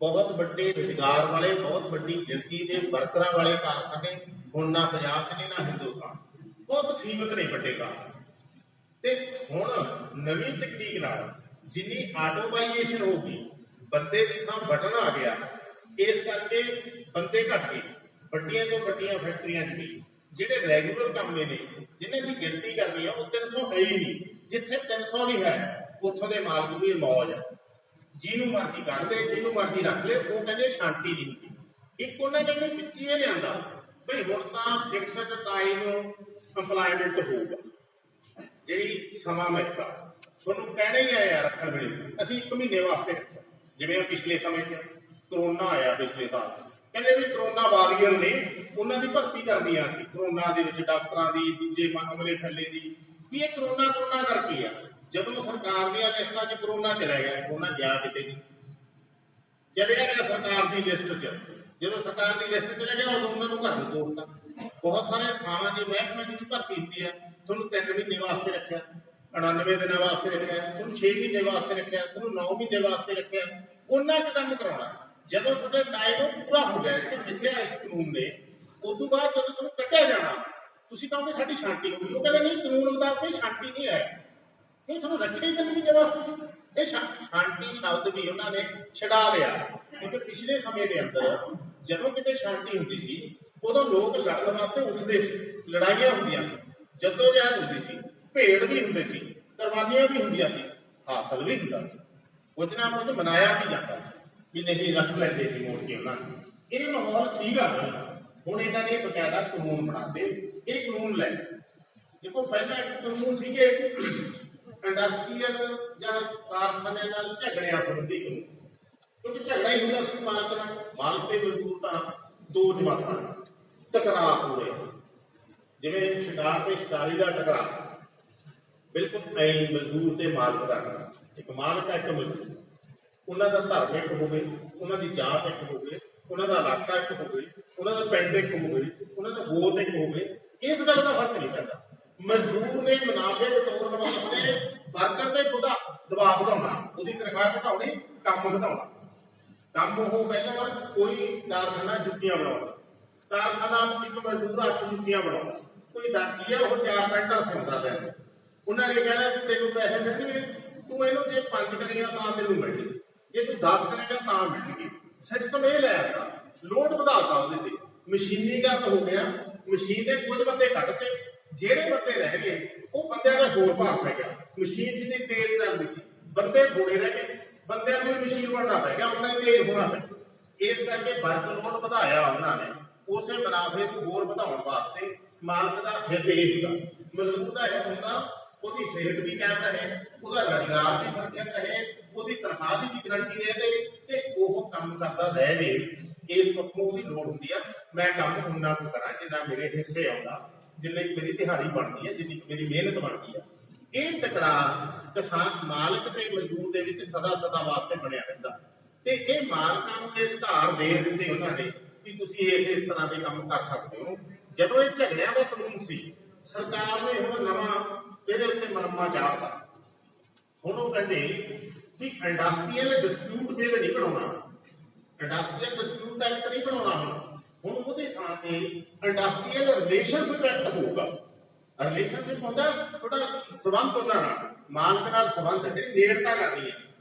ਬਹੁਤ ਵੱਡੇ ਰੁਜ਼ਗਾਰ ਵਾਲੇ, ਬਹੁਤ ਵੱਡੀ ਗਿਣਤੀ ਦੇ ਵਰਕਰਾਂ ਵਾਲੇ ਕਾਰਖਾਨੇ ਹੁਣ ਨਾ ਪੰਜਾਬ 'ਚ ਨੇ ਨਾ ਹਿੰਦੁਸਤਾਨ, ਬਹੁਤ ਸੀਮਿਤ ਨੇ ਵੱਡੇ ਕਾਰਖਾਨੇ। ਤੇ ਹੁਣ ਨਵੀਂ ਤਕਨੀਕ ਨਾਲ ਜਿੰਨੀ ਆਟੋਮਾਈਜ਼ੇਸ਼ਨ ਹੋ ਗਈ, ਬੰਦੇ ਦੀ ਥਾਂ ਬਟਨ ਆ ਗਿਆ, ਇਸ ਕਰਕੇ ਬੰਦੇ ਘੱਟ ਗਏ। ਵੱਡੀਆਂ ਤੋਂ ਵੱਡੀਆਂ ਫੈਕਟਰੀਆਂ 'ਚ ਵੀ ਜਿਹੜੇ ਰੈਗੂਲਰ ਕੰਮ ਨੇ, ਜਿਨ੍ਹਾਂ ਦੀ ਗਿਣਤੀ ਕਰਨੀ ਆ, ਉਹ 300 ਹੈ ਹੀ ਨਹੀਂ। ਜਿੱਥੇ 300 ਨਹੀਂ ਹੈ ਉੱਥੋਂ ਦੇ ਮਾਲਕ ਨੂੰ ਇਹ ਮੌਜ ਹੈ, ਜਿਹਨੂੰ ਮਰਜ਼ੀ ਕੱਢ ਦੇ, ਜਿਹਨੂੰ ਮਰਜ਼ੀ ਰੱਖ ਲੈ, ਉਹ ਕਹਿੰਦੇ ਸ਼ਾਂਤੀ ਨਹੀਂ ਹੁੰਦੀ। ਇੱਕ ਉਹਨਾਂ ਨੇ ਵਿੱਚ ਹੀ ਇਹ ਲਿਆਂਦਾ ਬਈ ਹੁਣ ਤਾਂ ਫਿਕਸਡ ਟਾਈਮ ਇੰਪਲਾਇਮੈਂਟ ਹੋਊਗਾ, ਜਿਹੜੀ ਸਮਾਂ ਮਿਲਦਾ ਤੁਹਾਨੂੰ ਕਹਿਣਾ ਹੀ ਆਇਆ ਰੱਖਣ ਵੇਲੇ ਅਸੀਂ 1 ਮਹੀਨੇ ਵਾਸਤੇ ਰੱਖਿਆ। ਜਿਵੇਂ ਪਿਛਲੇ ਸਮੇਂ 'ਚ ਕਰੋਨਾ ਆਇਆ, ਪਿਛਲੇ ਸਾਲ ਕਹਿੰਦੇ ਵੀ ਕਰੋਨਾ ਵਾਰੀਅਰ ਨੇ, ਉਹਨਾਂ ਦੀ ਭਰਤੀ ਕਰਨੀ ਆ ਸੀ, ਕਰੋਨਾ ਦੇ ਵਿੱਚ ਡਾਕਟਰਾਂ ਦੀ, ਦੂਜੇ ਅਮਲੇ ਥੱਲੇ ਦੀ, ਵੀ ਇਹ ਕਰੋਨਾ ਕਰਕੇ ਆ। ਜਦੋਂ ਸਰਕਾਰ ਦੀਆਂ ਲਿਸਟਾਂ 'ਚ ਕਰੋਨਾ ਚਲਾ ਗਿਆ, ਕਰੋਨਾ ਗਿਆ ਕਿਤੇ ਨਹੀਂ, ਚਲਿਆ ਗਿਆ ਸਰਕਾਰ ਦੀ ਲਿਸਟ 'ਚ। ਜਦੋਂ ਸਰਕਾਰ ਦੀ ਲਿਸਟ ਚਲੇ ਗਿਆ ਉਦੋਂ ਉਹਨਾਂ ਨੂੰ ਘਰ ਨੂੰ ਤੋੜਤਾ। ਬਹੁਤ ਸਾਰੇ ਥਾਵਾਂ ਦੇ ਮਹਿਕਮੇ ਦੀ ਭਰਤੀ ਹੁੰਦੀ ਹੈ, ਤੁਹਾਨੂੰ 3 ਮਹੀਨੇ ਵਾਸਤੇ ਰੱਖਿਆ, 99 ਦਿਨਾਂ ਵਾਸਤੇ ਰੱਖਿਆ, ਤੁਹਾਨੂੰ 6 ਮਹੀਨੇ ਵਾਸਤੇ ਰੱਖਿਆ, ਤੁਹਾਨੂੰ 9 ਮਹੀਨੇ ਵਾਸਤੇ ਰੱਖਿਆ, ਉਹਨਾਂ 'ਚ ਕੰਮ ਕਰਾਉਣਾ। ਜਦੋਂ ਤੁਹਾਡਾ ਟਾਈਮ ਪੂਰਾ ਹੋ ਗਿਆ, ਜਿਹੜਾ ਮਿਥਿਆ ਇਸ ਕਾਨੂੰਨ ਨੇ, ਉਸ ਤੋਂ ਬਾਅਦ ਜਦੋਂ ਤੁਹਾਨੂੰ ਕੱਢਿਆ ਜਾਣਾ, ਤੁਸੀਂ ਕਹੋਗੇ ਸਾਡੀ ਸ਼ਾਂਤੀ ਹੋਊਗੀ। ਉਹ ਕਹਿੰਦੇ ਨਹੀਂ, ਕਾਨੂੰਨ ਮੁਤਾਬਕ ਕੋਈ ਸ਼ਾਂਤੀ ਨਹੀਂ ਹੈ, ਇਹ ਤੁਹਾਨੂੰ ਰੱਖਿਆ ਹੀ 3 ਮਹੀਨੇ ਵਾਸਤੇ। ਇਹ ਸ਼ਾਂਤੀ ਸ਼ਬਦ ਵੀ ਉਹਨਾਂ ਨੇ ਛਡਾ ਲਿਆ, ਕਿਉਂਕਿ ਪਿਛਲੇ ਸਮੇਂ ਦੇ ਅੰਦਰ ਜਦੋਂ ਕਿਤੇ ਸ਼ਾਂਤੀ ਹੁੰਦੀ ਸੀ ਉਦੋਂ ਲੋਕ ਲੜਨ ਵਾਸਤੇ ਉੱਠਦੇ ਸੀ, ਲੜਾਈਆਂ ਹੁੰਦੀਆਂ ਸੀ, ਜੱਦੋ-ਜਹਿਦ ਹੁੰਦੀ ਸੀ, ਭੇੜ ਵੀ ਹੁੰਦੇ ਸੀ, ਕੁਰਬਾਨੀਆਂ ਵੀ ਹੁੰਦੀਆਂ ਸੀ, ਹਾਸਲ ਵੀ ਹੁੰਦਾ ਸੀ, ਕੁਝ ਨਾ ਕੁਝ ਮਨਾਇਆ ਵੀ ਜਾਂਦਾ ਸੀ, ਵੀ ਨਹੀਂ ਰੱਖ ਲੈਂਦੇ ਸੀ ਮੋੜ ਕੇ ਉਹਨਾਂ ਨੂੰ। ਇਹ ਮਾਹੌਲ ਸੀਗਾ। ਹੁਣ ਇਹਨਾਂ ਨੇ ਬਕਾਇਦਾ ਕਾਨੂੰਨ ਬਣਾਤੇ। ਇਹ ਕਾਨੂੰਨ ਲੈ देखो पहला एक कानून सी के इंडस्ट्रीयल या कारखाने नाल झगड़ियां संबंधी कानून, क्योंकि झगड़ा ही होंदा सी मालक नाल, मालक ते मजदूर दा दो जमातां टकराव हो रहे, जिवें शिकार ते शिकारी दा टकराव बिल्कुल नहीं, मजदूर ते मालक दा, एक मालक एक मजदूर, उन्हां दा धर्म एक होवे, उन्हां दी जात एक होवे, उन्हां दा इलाका एक होवे, उन्हां दा पिंड एक होवे, उन्हां दा गोत एक होवे, इस गल दा फर्क नहीं पैंदा। मजदूर ने मुनाफे बटोरन वास्ते वर्कर ते दबाव बढ़ाउणा, उसदी तनख्वाह घटाउणी, काम वधाउणा। काम वो पहला कोई कारखाना जुत्तियां बनाउंदा, कारखाना एक मजदूर 8 जुत्तियां बनाउंदा, कोई दाती है वो 4 पैंटां सिउंदा है, उन्होंने कहना कि तेनों पैसे मिलणगे, तू इहनूं जे 5 करेगा तां तैनूं मिलणगे, जे तू 10 करेगा तां मिलणगे। सिस्टम ये लैता, लोड वधाता, उसदे ते मशीनीकरण हो गया, मशीन ने कुछ बंदे कटते, ਜਿਹੜੇ ਬੰਦੇ ਰਹਿ ਗਏ ਉਹ ਬੰਦਿਆਂ ਦਾ ਹੋਰ ਭਾਰ ਪੈ ਗਿਆ। ਮਸ਼ੀਨ ਜਿੰਨੀ ਤੇਜ਼ ਚੱਲਦੀ ਸੀ, ਬੰਦੇ ਥੋੜੇ ਰਹਿ ਗਏ, ਬੰਦਿਆਂ ਨੂੰ ਮਸ਼ੀਨ ਬਣਨਾ ਪੈ ਗਿਆ, ਉਹਨਾਂ ਨੇ ਤੇਜ਼ ਹੋਣਾ ਪਿਆ। ਇਸ ਕਰਕੇ ਵਰਕ ਲੋਡ ਵਧਾਇਆ ਉਹਨਾਂ ਨੇ, ਉਸੇ ਮੁਨਾਫੇ ਨੂੰ ਹੋਰ ਵਧਾਉਣ ਵਾਸਤੇ। ਮਾਲਕ ਦਾ ਹਿੱਤ ਇਹ ਹੁੰਦਾ, ਮਜ਼ਦੂਰ ਦਾ ਹਿੱਤ ਹੁੰਦਾ ਉਹਦੀ ਸਿਹਤ ਵੀ ਕਾਇਮ ਰਹੇ, ਉਹਦਾ ਰੁਜ਼ਗਾਰ ਵੀ ਸੁਰੱਖਿਅਤ ਰਹੇ, ਉਹਦੀ ਤਨਖਾਹ ਦੀ ਵੀ ਗਰੰਟੀ ਰਹੇ ਤੇ ਉਹ ਕੰਮ ਕਰਦਾ ਰਹੇ। ਇਸ ਪੱਖੋਂ ਉਹਦੀ ਲੋੜ ਹੁੰਦੀ ਆ, ਮੈਂ ਕੰਮ ਉਹਨਾਂ ਨੂੰ ਕਰਾਂ ਜਿੰਨਾ ਮੇਰੇ ਹਿੱਸੇ ਆਉਂਦਾ, जिन्नी मेरी दिहाड़ी बनती है, जिन्नी मेरी मेहनत बनती है। ये टकराव किसान मालक ते मजदूर दे विच सदा सदा वास्ते बनया रहिंदा ते ये मालकां नूं ये अधिकार दे दिंदे उन्हां ने कि तुसीं इस तरह के काम कर सकते हो। जदों ये झगड़ियां दा कानून सी, सरकार ने हुण नवां इहदे उत्ते मरम्मा चाढ़ता, हुण ओह कहंदे कि इंडस्ट्रीयल डिस्प्यूट बिल नहीं बनाउणा, इंडस्ट्रीयल डिस्प्यूट एक्ट नहीं बनाउणा, ਹੁਣ ਉਹਦੇ ਥਾਂ ਤੇ ਇੰਡਸਟਰੀਅਲ ਰਿਲੇਸ਼ਨਸ਼ਿਪ ਐਕਟ ਹੋਊਗਾ। ਰਿਲੇਸ਼ਨਸ਼ਿਪ ਹੁੰਦਾ ਥੋੜਾ ਸਬੰਧ ਉਹਨਾਂ ਨਾਲ, ਮਾਲਕ ਨਾਲ ਸਬੰਧ ਜਿਹੜੀ ਨੇੜਤਾ ਕਰਨੀ ਹੈ।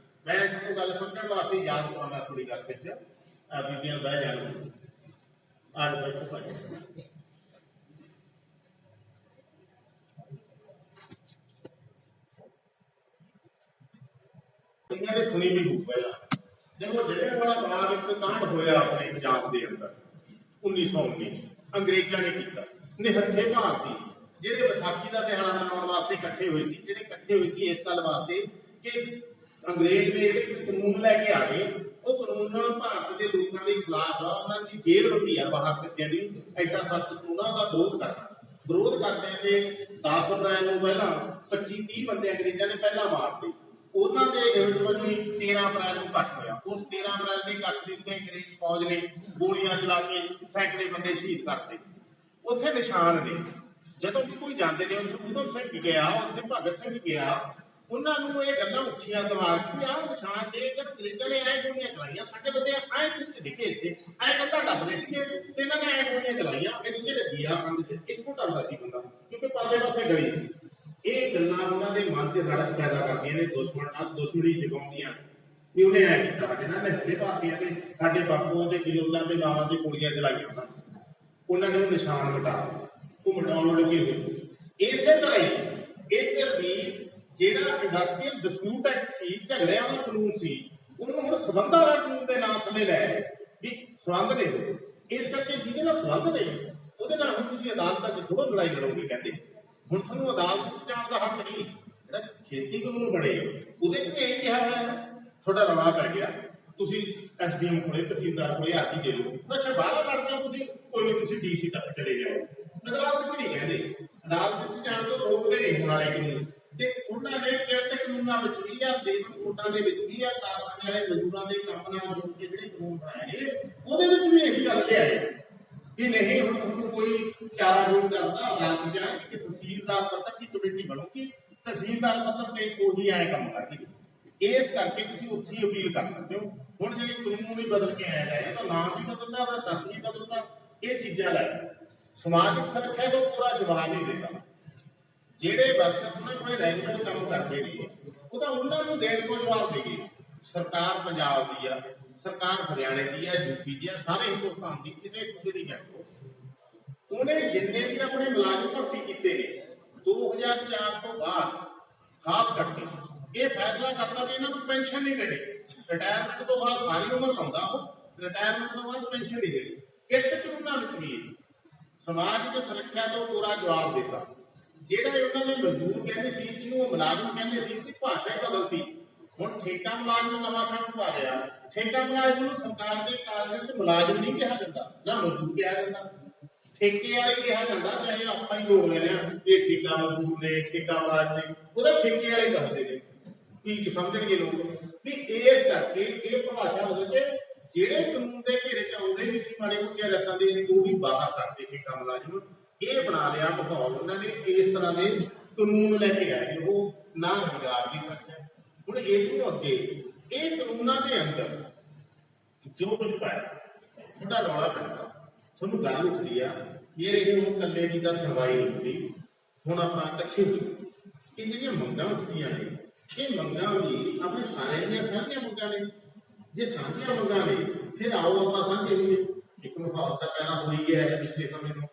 ਮੈਂ ਇਸ ਗੱਲ ਸਮਝਣ ਵਾਸਤੇ ਯਾਦ ਕਰਾਉਣਾ ਥੋੜੀ ਗੱਲ ਵਿੱਚ ਬੀਬੀਆਂ ਬਹਿ ਜਾਣ ਅੱਜ ਬੈਠੋ ਭਾਈ। ਇਹਨਾਂ ਨੇ ਸੁਣੀ ਵੀ ਹੋਊ ਪਹਿਲਾਂ, ਜਦੋਂ ਜਲਿਆਂਵਾਲਾ ਬਾਗ ਇੱਕ ਕਾਂਡ ਹੋਇਆ ਆਪਣੇ ਪੰਜਾਬ ਦੇ ਅੰਦਰ 1919 अंग्रेजा ने किया। निहत्थे भारती ਜਿਹੜੇ ਵਿਸਾਖੀ ਦਾ ਦਿਹਾੜਾ ਮਨਾਉਣ ਵਾਸਤੇ ਇਕੱਠੇ ਹੋਏ ਸੀ, ਜਿਹੜੇ ਇਕੱਠੇ ਹੋਏ ਸੀ ਇਸ ਗੱਲ ਵਾਸਤੇ ਕਿ ਅੰਗਰੇਜ਼ ਨੇ ਜਿਹੜੇ ਕਾਨੂੰਨ ਲੈ ਕੇ ਆ ਗਏ, ਉਹ ਕਾਨੂੰਨ ਭਾਰਤ ਦੇ ਲੋਕਾਂ ਦੇ ਖਿਲਾਫ ਆ, ਉਹਨਾਂ ਦੀ ਜੇਲ੍ਹ ਹੁੰਦੀ ਆ ਬਾਹਰ ਕਿੱਤਿਆਂ ਦੀ, ਐਡਾ ਸਖਤ ਕਾਨੂੰਨਾਂ ਦਾ ਵਿਰੋਧ ਕਰਦੇ ਤੇ 10 ਅਪ੍ਰੈਲ ਨੂੰ ਪਹਿਲਾਂ 25-30 ਬੰਦੇ ਅੰਗਰੇਜ਼ਾਂ ਨੇ ਪਹਿਲਾਂ ਮਾਰਤੇ। ਉਹਨਾਂ ਦੇ ਇਵਜ਼ ਵਜੋਂ 13 ਅਪ੍ਰੈਲ ਨੂੰ ਇਕੱਠ ਹੋਇਆ। ਉਸ 13 ਅਪ੍ਰੈਲ ਦੇ ਇਕੱਠ ਦੇ ਉੱਤੇ ਅੰਗਰੇਜ਼ ਫੌਜ ਨੇ ਗੋਲੀਆਂ ਚਲਾ ਕੇ ਸੈਂਕੜੇ ਬੰਦੇ ਸ਼ਹੀਦ ਕਰਤੇ। ਉੱਥੇ ਨਿਸ਼ਾਨ ਨੇ, ਜਦੋਂ ਵੀ ਕੋਈ ਜਾਂਦੇ ਨੇ, ਉੱਥੇ ਊਧਮ ਸਿੰਘ ਗਿਆ, ਉੱਥੇ ਭਗਤ ਸਿੰਘ ਗਿਆ, ਉਹਨਾਂ ਨੂੰ ਇਹ ਗੱਲਾਂ ਉੱਠੀਆਂ ਦਿਮਾਗ 'ਚ ਵੀ ਆਹ ਨਿਸ਼ਾਨ ਨੇ, ਜਦ ਅੰਗਰੇਜ਼ਾਂ ਨੇ ਐਂ ਗੋਲੀਆਂ ਚਲਾਈਆਂ, ਸਾਡੇ ਬੰਦੇ ਐਂ ਕਿੱਥੇ ਡਿੱਗੇ, ਇੱਥੇ ਐਂ ਕੰਧਾਂ ਟੱਪਦੇ ਸੀਗੇ ਤੇ ਇਹਨਾਂ ਨੇ ਐਂ ਗੋਲੀਆਂ ਚਲਾਈਆਂ, ਇੱਥੇ ਲੱਗੀ ਆ ਕੰਧ 'ਚ, ਇੱਥੋਂ ਟੱਪਦਾ ਸੀ ਬੰਦਾ ਕਿਉਂਕਿ ਪਰਲੇ ਪਾਸੇ ਗਲੀ ਸੀ। ਇਹ ਗੱਲਾਂ ਉਹਨਾਂ ਦੇ ਮਨ 'ਚ ਰੜਕ ਪੈਦਾ ਕਰਦੀਆਂ ਨੇ, ਦੁਸ਼ਮਣ ਨਾਲ ਦੁਸ਼ਮਣੀ ਜਗਾਉਂਦੀਆਂ ਵੀ ਉਹਨੇ ਐਂ ਕੀਤਾ ਸਾਡੇ ਨਾਲ, ਨਿਹੱਥੇ ਭਾਰਤੀਆਂ ਤੇ ਸਾਡੇ ਬਾਪੂ ਦੇ ਬਜ਼ੁਰਗਾਂ ਦੇ ਮਾਵਾਂ ਦੇ ਗੋਲੀਆਂ ਚਲਾਈਆਂ, ਉਹਨਾਂ ਨੇ ਉਹ ਨਿਸ਼ਾਨ ਮਿਟਾ ਉਹ ਮਿਟਾਉਣ ਲੱਗੇ ਹੋਏ। ਇਸੇ ਤਰ੍ਹਾਂ ਹੀ ਇੱਧਰ ਵੀ ਜਿਹੜਾ ਇੰਡਸਟਰੀਅਲ ਡਿਸਪਿਊਟ ਐਕਟ ਸੀ, ਝਗੜਿਆਂ ਵਾਲਾ ਕਾਨੂੰਨ ਸੀ, ਉਹਨੂੰ ਹੁਣ ਸਬੰਧਾਂ ਵਾਲਾ ਕਾਨੂੰਨ ਦੇ ਨਾਂ ਥੱਲੇ ਲੈ ਵੀ ਸਬੰਧ ਨੇ। ਇਸ ਕਰਕੇ ਜਿਹਦੇ ਨਾਲ ਸਬੰਧ ਨੇ ਉਹਦੇ ਨਾਲ ਹੁਣ ਤੁਸੀਂ ਅਦਾਲਤਾਂ 'ਚ ਥੋੜ੍ਹਾ ਲੜਾਈ ਲੜੋਗੇ। ਕਹਿੰਦੇ ਹੁਣ ਤੁਹਾਨੂੰ ਅਦਾਲਤ 'ਚ ਜਾਣ ਦਾ ਹੱਕ ਨਹੀਂ। ਜਿਹੜਾ ਖੇਤੀ ਕਾਨੂੰਨ ਬਣੇ ਉਹਦੇ 'ਚ ਵੀ ਇਹ ਕਿਹਾ ਹੋਇਆ ਤੁਹਾਡਾ ਰੌਲਾ ਪੈ ਗਿਆ, ਤੁਸੀਂ ਐਸਡੀਐਮ ਕੋਲੇ ਤਹਿਸੀਲਦਾਰ ਕੋਲੇ ਅਰਜ਼ੀ ਦੇ ਲਓ, ਅੱਛਾ ਬਾਹਰ ਲੜਦੇ ਹੋ ਤੁਸੀਂ, ਕੋਈ ਨਹੀਂ ਤੁਸੀਂ ਡੀਸੀ ਤੱਕ ਚਲੇ ਜਾਓ। ਅਦਾਲਤ 'ਚ ਨਹੀਂ ਕਹਿੰਦੇ, ਅਦਾਲਤ 'ਚ ਜਾਣ ਤੋਂ ਰੋਕਦੇ ਨਹੀਂ ਹੁਣ ਵਾਲੇ ਕਾਨੂੰਨ। ਤੇ ਉਹਨਾਂ ਨੇ ਕਿਹੜੇ ਕਾਨੂੰਨਾਂ ਵਿੱਚ ਵੀ ਆ, ਦੇਸ਼ ਕੋਟਾਂ ਦੇ ਵਿੱਚ ਵੀ ਆ, ਕਾਰਖਾਨੇ ਵਾਲੇ ਮਜ਼ਦੂਰਾਂ ਦੇ ਕੰਮ ਨਾਲ ਜੋੜ ਕੇ ਜਿਹੜੇ ਕਾਨੂੰਨ ਬਣਾਏ ਨੇ ਉਹਦੇ ਵਿੱਚ ਵੀ ਇਹੀ ਗੱਲ ਲਿਆਏ ਕਿ ਨਹੀਂ ਹੁਣ ਤੁਹਾਨੂੰ ਕੋਈ ਚਾਰਾ ਜੋੜ ਕਰਦਾ ਅਦਾਲਤ ਜਾਏ ਕਿ ਤਹਿਸੀਲਦਾਰ ਪੱਧਰ ਦੀ ਕਮੇਟੀ ਬਣੂਗੀ, ਤਹਿਸੀਲਦਾਰ ਪੱਧਰ ਤੇ ਉਹੀ ਐਂ ਕੰਮ ਕਰਨਗੇ। ਇਸ ਕਰਕੇ ਤੁਸੀਂ ਉੱਥੇ ਹੀ ਅਪੀਲ ਕਰ ਸਕਦੇ ਹੋ। ਹੁਣ ਜਿਹੜੇ ਕਾਨੂੰਨ ਹੀ ਬਦਲ ਕੇ ਆਇਆ ਜਾਏ ਤਾਂ ਨਾਮ ਵੀ ਬਦਲਦਾ, ਉਹਦਾ ਤੱਤ ਵੀ ਬਦਲਦਾ, ਇਹ ਚੀਜ਼ਾਂ ਲੈ ਸਮਾਜਿਕ ਸੁਰੱਖਿਆ ਤੋਂ ਪੂਰਾ ਜਵਾਬ ਹੀ ਦੇਗਾ। ਜਿਹੜੇ ਵਰਕਰ ਉਹਨਾਂ ਕੋਲ ਰੈਗੂਲਰ ਕੰਮ ਕਰਦੇ ਨੇ ਉਹ ਤਾਂ ਉਹਨਾਂ ਨੂੰ ਦੇਣ ਤੋਂ ਜਵਾਬ ਦੇਗੀ। ਸਰਕਾਰ ਪੰਜਾਬ ਦੀ ਆ, ਸਰਕਾਰ ਹਰਿਆਣੇ ਦੀ ਆ, ਯੂਪੀ ਦੀ ਆ, ਸਾਰੇ ਹਿੰਦੁਸਤਾਨ ਦੀ, ਕਿਸੇ ਸੂਬੇ ਦੀ ਕਹਿ ਉਹਨੇ ਜਿੰਨੇ ਵੀ ਆਪਣੇ ਮੁਲਾਜ਼ਮ ਭਰਤੀ ਕੀਤੇ ਨੇ 2004 ਤੋਂ ਬਾਅਦ ਖਾਸ ਕਰਕੇ ਇਹ ਫੈਸਲਾ ਕਰਤਾ ਵੀ ਇਹਨਾਂ ਨੂੰ ਪੈਨਸ਼ਨ ਨਹੀਂ ਦੇਣੀ। ਰਿਟਾਇਰਮੈਂਟ ਤੋਂ ਬਾਅਦ ਸਾਰੀ ਉਮਰ ਲਾਉਂਦਾ ਉਹ, ਰਿਟਾਇਰਮੈਂਟ ਤੋਂ ਬਾਅਦ ਪੈਨਸ਼ਨ ਨਹੀਂ ਦੇਣੀ। ਕਿਰਤ ਕਾਨੂੰਨਾਂ ਵਿੱਚ ਵੀ ਸਮਾਜਿਕ ਸੁਰੱਖਿਆ ਤੋਂ ਪੂਰਾ ਜਵਾਬ ਦਿੱਤਾ। ਜਿਹੜਾ ਉਹਨਾਂ ਨੇ ਮਜ਼ਦੂਰ ਕਹਿੰਦੇ ਸੀ, ਜਿਹਨੂੰ ਉਹ ਮੁਲਾਜ਼ਮ ਕਹਿੰਦੇ ਸੀ, ਉਹਦੀ ਭਾਸ਼ਾ ਹੀ ਬਦਲਤੀ। ਹੁਣ ਠੇਕਾ ਮੁਲਾਜ਼ਮ ਨਵਾਂ ਕੰਮ ਪਾ ਲਿਆ। ਠੇਕਾ ਮੁਲਾਜ਼ਮ ਨੂੰ ਸਰਕਾਰ ਦੇ ਕਾਗਜ਼ਾਂ 'ਚ ਮੁਲਾਜ਼ਮ ਨਹੀਂ ਕਿਹਾ ਜਾਂਦਾ, ਨਾ ਮਜ਼ਦੂਰ ਕਿਹਾ ਜਾਂਦਾ, ਠੇਕੇ ਵਾਲੇ ਕਿਹਾ ਜਾਂਦਾ। ਚਾਹੇ ਆਪਾਂ ਹੀ ਲੋਕ ਲੈਣੇ ਆ ਇਹ ਠੇਕਾ ਮਜ਼ਦੂਰ ਨੇ, ਠੇਕਾ ਮੁਲਾਜ਼ਮ ਨੇ, ਉਹਦਾ ਠੇਕੇ ਵਾਲੇ ਦੱਸਦੇ ਨੇ। ਕੀ ਸਮਝਣਗੇ ਲੋਕ ਵੀ ਇਸ ਕਰਕੇ ਇਹ ਭਾਸ਼ਾ ਬਦਲ ਕੇ ਜਿਹੜੇ ਕਾਨੂੰਨ ਦੇ ਘੇਰੇ 'ਚ ਆਉਂਦੇ ਵੀ ਸੀ ਮਾੜੇ ਮੋਟੀਆਂ ਰਤਾਂ ਦੇ, ਉਹ ਵੀ ਬਾਹਰ ਕਰਦੇ ਠੇਕਾ ਮੁਲਾਜ਼ਮ। ਇਹ ਬਣਾ ਲਿਆ ਮਾਹੌਲ ਉਹਨਾਂ ਨੇ, ਇਸ ਤਰ੍ਹਾਂ ਦੇ ਕਾਨੂੰਨ ਲੈ ਕੇ ਆਏ ਉਹ ਨਾ ਰੁਜ਼ਗਾਰ ਦੀ ਸੁਰੱਖਿਆ। ਹੁਣ ਇਹ ਤੋਂ ਅੱਗੇ ਇਹ ਕਾਨੂੰਨਾਂ ਦੇ ਅੰਦਰ ਜੋ ਕੁਝ ਪਾਇਆ ਤੁਹਾਡਾ ਰੌਲਾ ਪੈਂਦਾ, ਤੁਹਾਨੂੰ ਗੱਲ ਉੱਠਦੀ ਆ ਯਾਰ ਇਹ ਉਹ ਇਕੱਲੇ ਦੀ ਤਾਂ ਸੁਣਵਾਈ ਨਹੀਂ ਹੁੰਦੀ। ਹੁਣ ਆਪਾਂ ਇਕੱਠੇ ਹੋਏ ਇਹ ਜਿਹੜੀਆਂ ਮੰਗਾਂ ਉੱਠਦੀਆਂ ਨੇ, ਇਹ ਮੰਗਾਂ ਵੀ ਆਪਣੇ ਸਾਰਿਆਂ ਦੀਆਂ ਸਾਂਝੀਆਂ ਮੰਗਾਂ ਨੇ। ਜੇ ਸਾਂਝੀਆਂ ਮੰਗਾਂ ਨੇ ਫਿਰ ਆਓ ਆਪਾਂ ਸਾਂਝੇ ਹੋਈਏ। ਇੱਕ ਮਾਹੌਲ ਤਾਂ ਪੈਦਾ ਹੋਈ ਗਿਆ ਹੈ ਪਿਛਲੇ ਸਮੇਂ ਤੋਂ।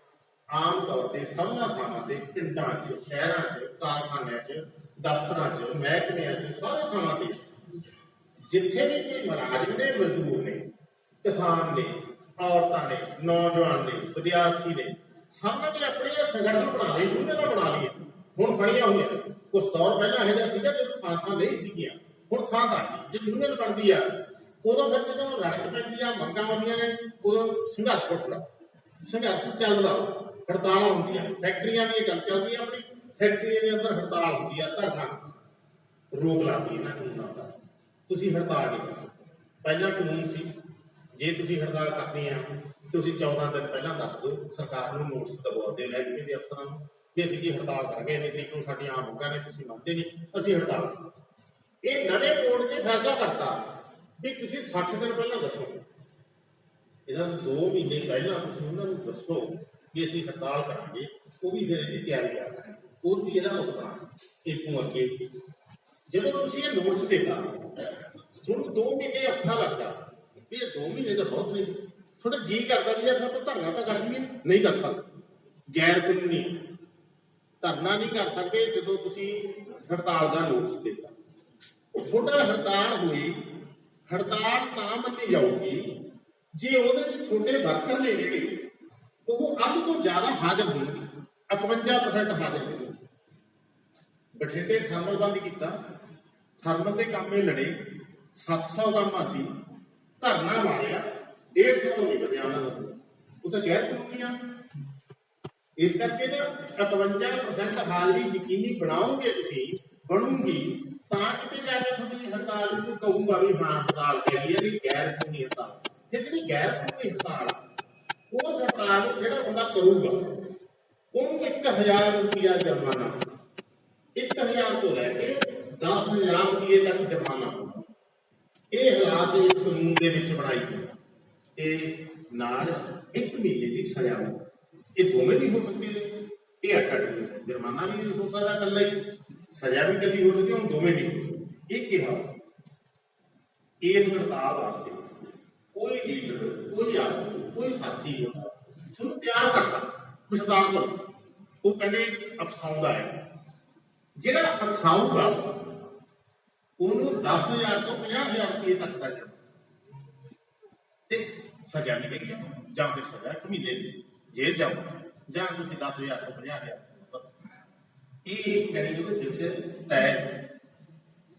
ਆਮ ਤੌਰ ਤੇ ਸਭਨਾਂ ਥਾਵਾਂ ਤੇ, ਪਿੰਡਾਂ 'ਚ, ਸ਼ਹਿਰਾਂ 'ਚ, ਕਾਰਖਾਨਿਆਂ 'ਚ, ਦਫ਼ਤਰਾਂ 'ਚ, ਮਹਿਕਮਿਆਂ 'ਚ, ਸਾਰੇ ਥਾਵਾਂ ਤੇ ਜਿੱਥੇ ਵੀ ਕੋਈ ਮੁਲਾਜ਼ਮ ਨੇ, ਮਜ਼ਦੂਰ ਨੇ, ਕਿਸਾਨ ਨੇ, ਔਰਤਾਂ ਨੇ, ਨੌਜਵਾਨ ਨੇ, ਵਿਦਿਆਰਥੀ ਨੇ, ਸਭਨਾਂ ਨੇ ਆਪਣੇ ਸੰਗਠਨ ਬਣਾ ਲਏ, ਯੂਨੀਅਨਾਂ ਬਣਾ ਲਈਆਂ। ਹੁਣ ਬਣੀਆਂ ਹੋਈਆਂ ਨੇ। ਕੁਛ ਦੌਰ ਪਹਿਲਾਂ ਇਹੋ ਜਿਹਾ ਸੀਗਾ ਜਦੋਂ ਥਾਂ ਨਹੀਂ ਸੀਗੀਆਂ, ਹੁਣ ਥਾਂ ਜੇ ਯੂਨੀਅਨ ਬਣਦੀ ਆ ਉਦੋਂ ਫਿਰ ਜਦੋਂ ਰੜਕ ਪੈਂਦੀ ਆ, ਮੰਗਾਂ ਆਉਂਦੀਆਂ ਨੇ, ਉਦੋਂ ਸੰਘਰਸ਼ ਉੱਠਦਾ, ਸੰਘਰਸ਼ ਚੱਲਦਾ, ਹੜਤਾਲਾਂ ਹੁੰਦੀਆਂ। ਫੈਕਟਰੀਆਂ ਦੀ ਗੱਲ ਚੱਲਦੀ ਆ, ਆਪਣੀ ਫੈਕਟਰੀਆਂ ਦੇ ਅੰਦਰ ਹੜਤਾਲ ਹੁੰਦੀ ਆ, ਧਰਨਾ, ਰੋਕ ਲਾਤੀ ਇਹਨਾਂ ਕਾਨੂੰਨਾਂ ਦਾ। ਤੁਸੀਂ ਹੜਤਾਲ ਨਹੀਂ ਕਰ ਸਕਦੇ। ਪਹਿਲਾਂ ਕਾਨੂੰਨ ਸੀ ਜੇ ਤੁਸੀਂ ਹੜਤਾਲ ਕਰਨੀ ਆ ਤੁਸੀਂ 14 ਦਿਨ ਪਹਿਲਾਂ ਦੱਸ ਦਿਓ, ਸਰਕਾਰ ਨੂੰ ਨੋਟਿਸ ਦਵਾਉਂਦੇ ਮਹਿਕਮੇ ਦੇ ਅਫਸਰਾਂ ਨੂੰ ਵੀ ਅਸੀਂ ਜੀ ਹੜਤਾਲ ਕਰਾਂਗੇ, ਇੰਨੀ ਤਰੀਕ ਨੂੰ ਸਾਡੀਆਂ ਆਮ ਮੰਗਾਂ ਨੇ, ਤੁਸੀਂ ਮੰਨਦੇ ਨਹੀਂ, ਅਸੀਂ ਹੜਤਾਲ। ਇਹ ਨਵੇਂ ਕੋਡ 'ਚ ਫੈਸਲਾ ਕਰਤਾ ਵੀ ਤੁਸੀਂ 60 ਦਿਨ ਪਹਿਲਾਂ ਦੱਸੋ। ਇਹਦਾ 2 ਮਹੀਨੇ ਪਹਿਲਾਂ ਤੁਸੀਂ ਉਹਨਾਂ ਨੂੰ ਦੱਸੋ ਕਿ ਅਸੀਂ ਹੜਤਾਲ ਕਰਾਂਗੇ। ਉਹ ਵੀ ਫਿਰ ਇਹਦੀ ਤਿਆਰੀ ਕਰ ਰਹੇ, ਉਹ ਵੀ ਇਹਦਾ ਉਪਰਾਲਾ ਇਤੋਂ ਅੱਗੇ ਜਦੋਂ ਤੁਸੀਂ ਇਹ ਨੋਟਿਸ ਦੇਤਾ, ਤੁਹਾਨੂੰ 2 ਮਹੀਨੇ ਔਖਾ ਲੱਗਦਾ ਵੀ ਇਹ 2 ਮਹੀਨੇ ਤਾਂ ਬਹੁਤ ਨੇ। ਥੋੜਾ ਜੀ ਕਰਦਾ ਵੀ ਯਾਰ ਆਪਾਂ ਧਰਨਾ ਤਾਂ ਕਰ ਲਈਏ, ਨਹੀਂ ਕਰ ਸਕਦੇ, ਗੈਰ ਕਾਨੂੰਨੀ ਧਰਨਾ ਨਹੀਂ ਕਰ ਸਕਦੇ। ਜਦੋਂ ਤੁਸੀਂ ਹੜਤਾਲ ਦਾ ਨੋਟਿਸ ਦਿੱਤਾ, ਤੁਹਾਡਾ ਹੜਤਾਲ ਹੋਈ, ਹੜਤਾਲ ਤਾਂ ਮੰਨੀ ਜਾਊਗੀ ਜੇ ਉਹਦੇ 'ਚ ਤੁਹਾਡੇ ਵਰਕਰ ਨੇ ਜਿਹੜੇ ਉਹ ਅੱਧ ਤੋਂ ਜ਼ਿਆਦਾ ਹਾਜ਼ਰ ਹੋਣਗੇ, 51% ਹਾਜ਼ਰ ਹੋਣਗੇ। ਬਠਿੰਡੇ ਥਰਮਲ ਬੰਦ ਕੀਤਾ, ਥਰਮਲ ਦੇ ਕੰਮ ਇਹ ਲੜੇ, 700 ਕੰਮ ਸੀ, ਧਰਨਾ ਮਾਰਿਆ, 150 ਤੋਂ ਨਹੀਂ ਵਧਿਆ ਉਹਨਾਂ ਦਾ, ਉਹ ਤਾਂ ਗੈਰ ਕਾਨੂੰਨੀ ਆ। ਇਸ ਕਰਕੇ ਤਾਂ 51% ਹਾਜ਼ਰੀ ਯਕੀਨੀ ਬਣਾਓਗੇ ਤੁਸੀਂ, ਬਣੂਗੀ ਤਾਂ ਕਿਤੇ ਜਾ ਕੇ ਤੁਹਾਡੀ ਹੜਤਾਲ ਨੂੰ ਕਹੂੰਗਾ ਵੀ ਹਾਂ ਹੜਤਾਲ ਕਹਿ ਰਹੀ ਹੈ, ਗੈਰ ਕਾਨੂੰਨੀ ਹੜਤਾਲ। ਤੇ ਜਿਹੜੀ ਗੈਰ ਕਾਨੂੰਨੀ ਹੜਤਾਲ ਉਸ ਹੜਤਾਲ ਨੂੰ ਜਿਹੜਾ ਬੰਦਾ ਕਰੂਗਾ ਉਹਨੂੰ 1000 ਰੁਪਇਆ ਜੁਰਮਾਨਾ, 1000 ਤੋਂ ਲੈ ਕੇ 10,000 ਰੁਪਏ ਤੱਕ ਜੁਰਮਾਨਾ ਹੋਊਗਾ। ਇਹ ਹਾਲਾਤ ਇਸ ਕਾਨੂੰਨ ਦੇ ਵਿੱਚ ਬਣਾਈ ਗਈ ਤੇ ਨਾਲ 1 ਮਹੀਨੇ ਦੀ ਸਜ਼ਾ ਹੋਊ। ਇਹ ਦੋਵੇਂ ਵੀ ਹੋ ਸਕਦੇ ਨੇ, ਇਹ ਅੱਡ ਜੁਰਮਾਨਾ ਵੀ ਹੋ ਸਕਦਾ ਇਕੱਲਾ ਹੀ, ਸਜ਼ਾ ਵੀ ਇਕੱਲੀ ਹੋ ਸਕਦੀ, ਹੁਣ ਦੋਵੇਂ ਵੀ ਹੋ ਸਕਦੇ। ਇਹ ਕਿਹਾ ਇਸ ਹੜਤਾਲ ਵਾਸਤੇ ਕੋਈ ਲੀਡਰ, ਕੋਈ ਆਦਮੀ, ਕੋਈ ਸਾਥੀ ਹੁੰਦਾ ਤੁਹਾਨੂੰ ਤਿਆਰ ਕਰਦਾ ਹੜਤਾਲ ਕਰੋ। ਉਹ ਕਹਿੰਦੇ ਅਕਸਾਉਂਦਾ ਹੈ, ਜਿਹੜਾ ਅਕਸਾਊਗਾ ਉਹਨੂੰ 10,000 ਤੋਂ 50,000 ਰੁਪਏ ਤੱਕ ਦਾ ਜੁਰਮਾਨਾ ਤੇ ਸਜ਼ਾ ਵੀ ਹੈਗੀ ਆ, ਜਾਂ ਫਿਰ ਸਜ਼ਾ 1 ਮਹੀਨੇ ਦੀ ਜੇਲ੍ਹ ਜਾਓ, ਜਾਂ ਤੁਸੀਂ 10,000 ਤੋਂ 50,000। ਇਹ ਕਹਿੰਦੇ ਉਹਦੇ ਵਿੱਚ ਤੈਅ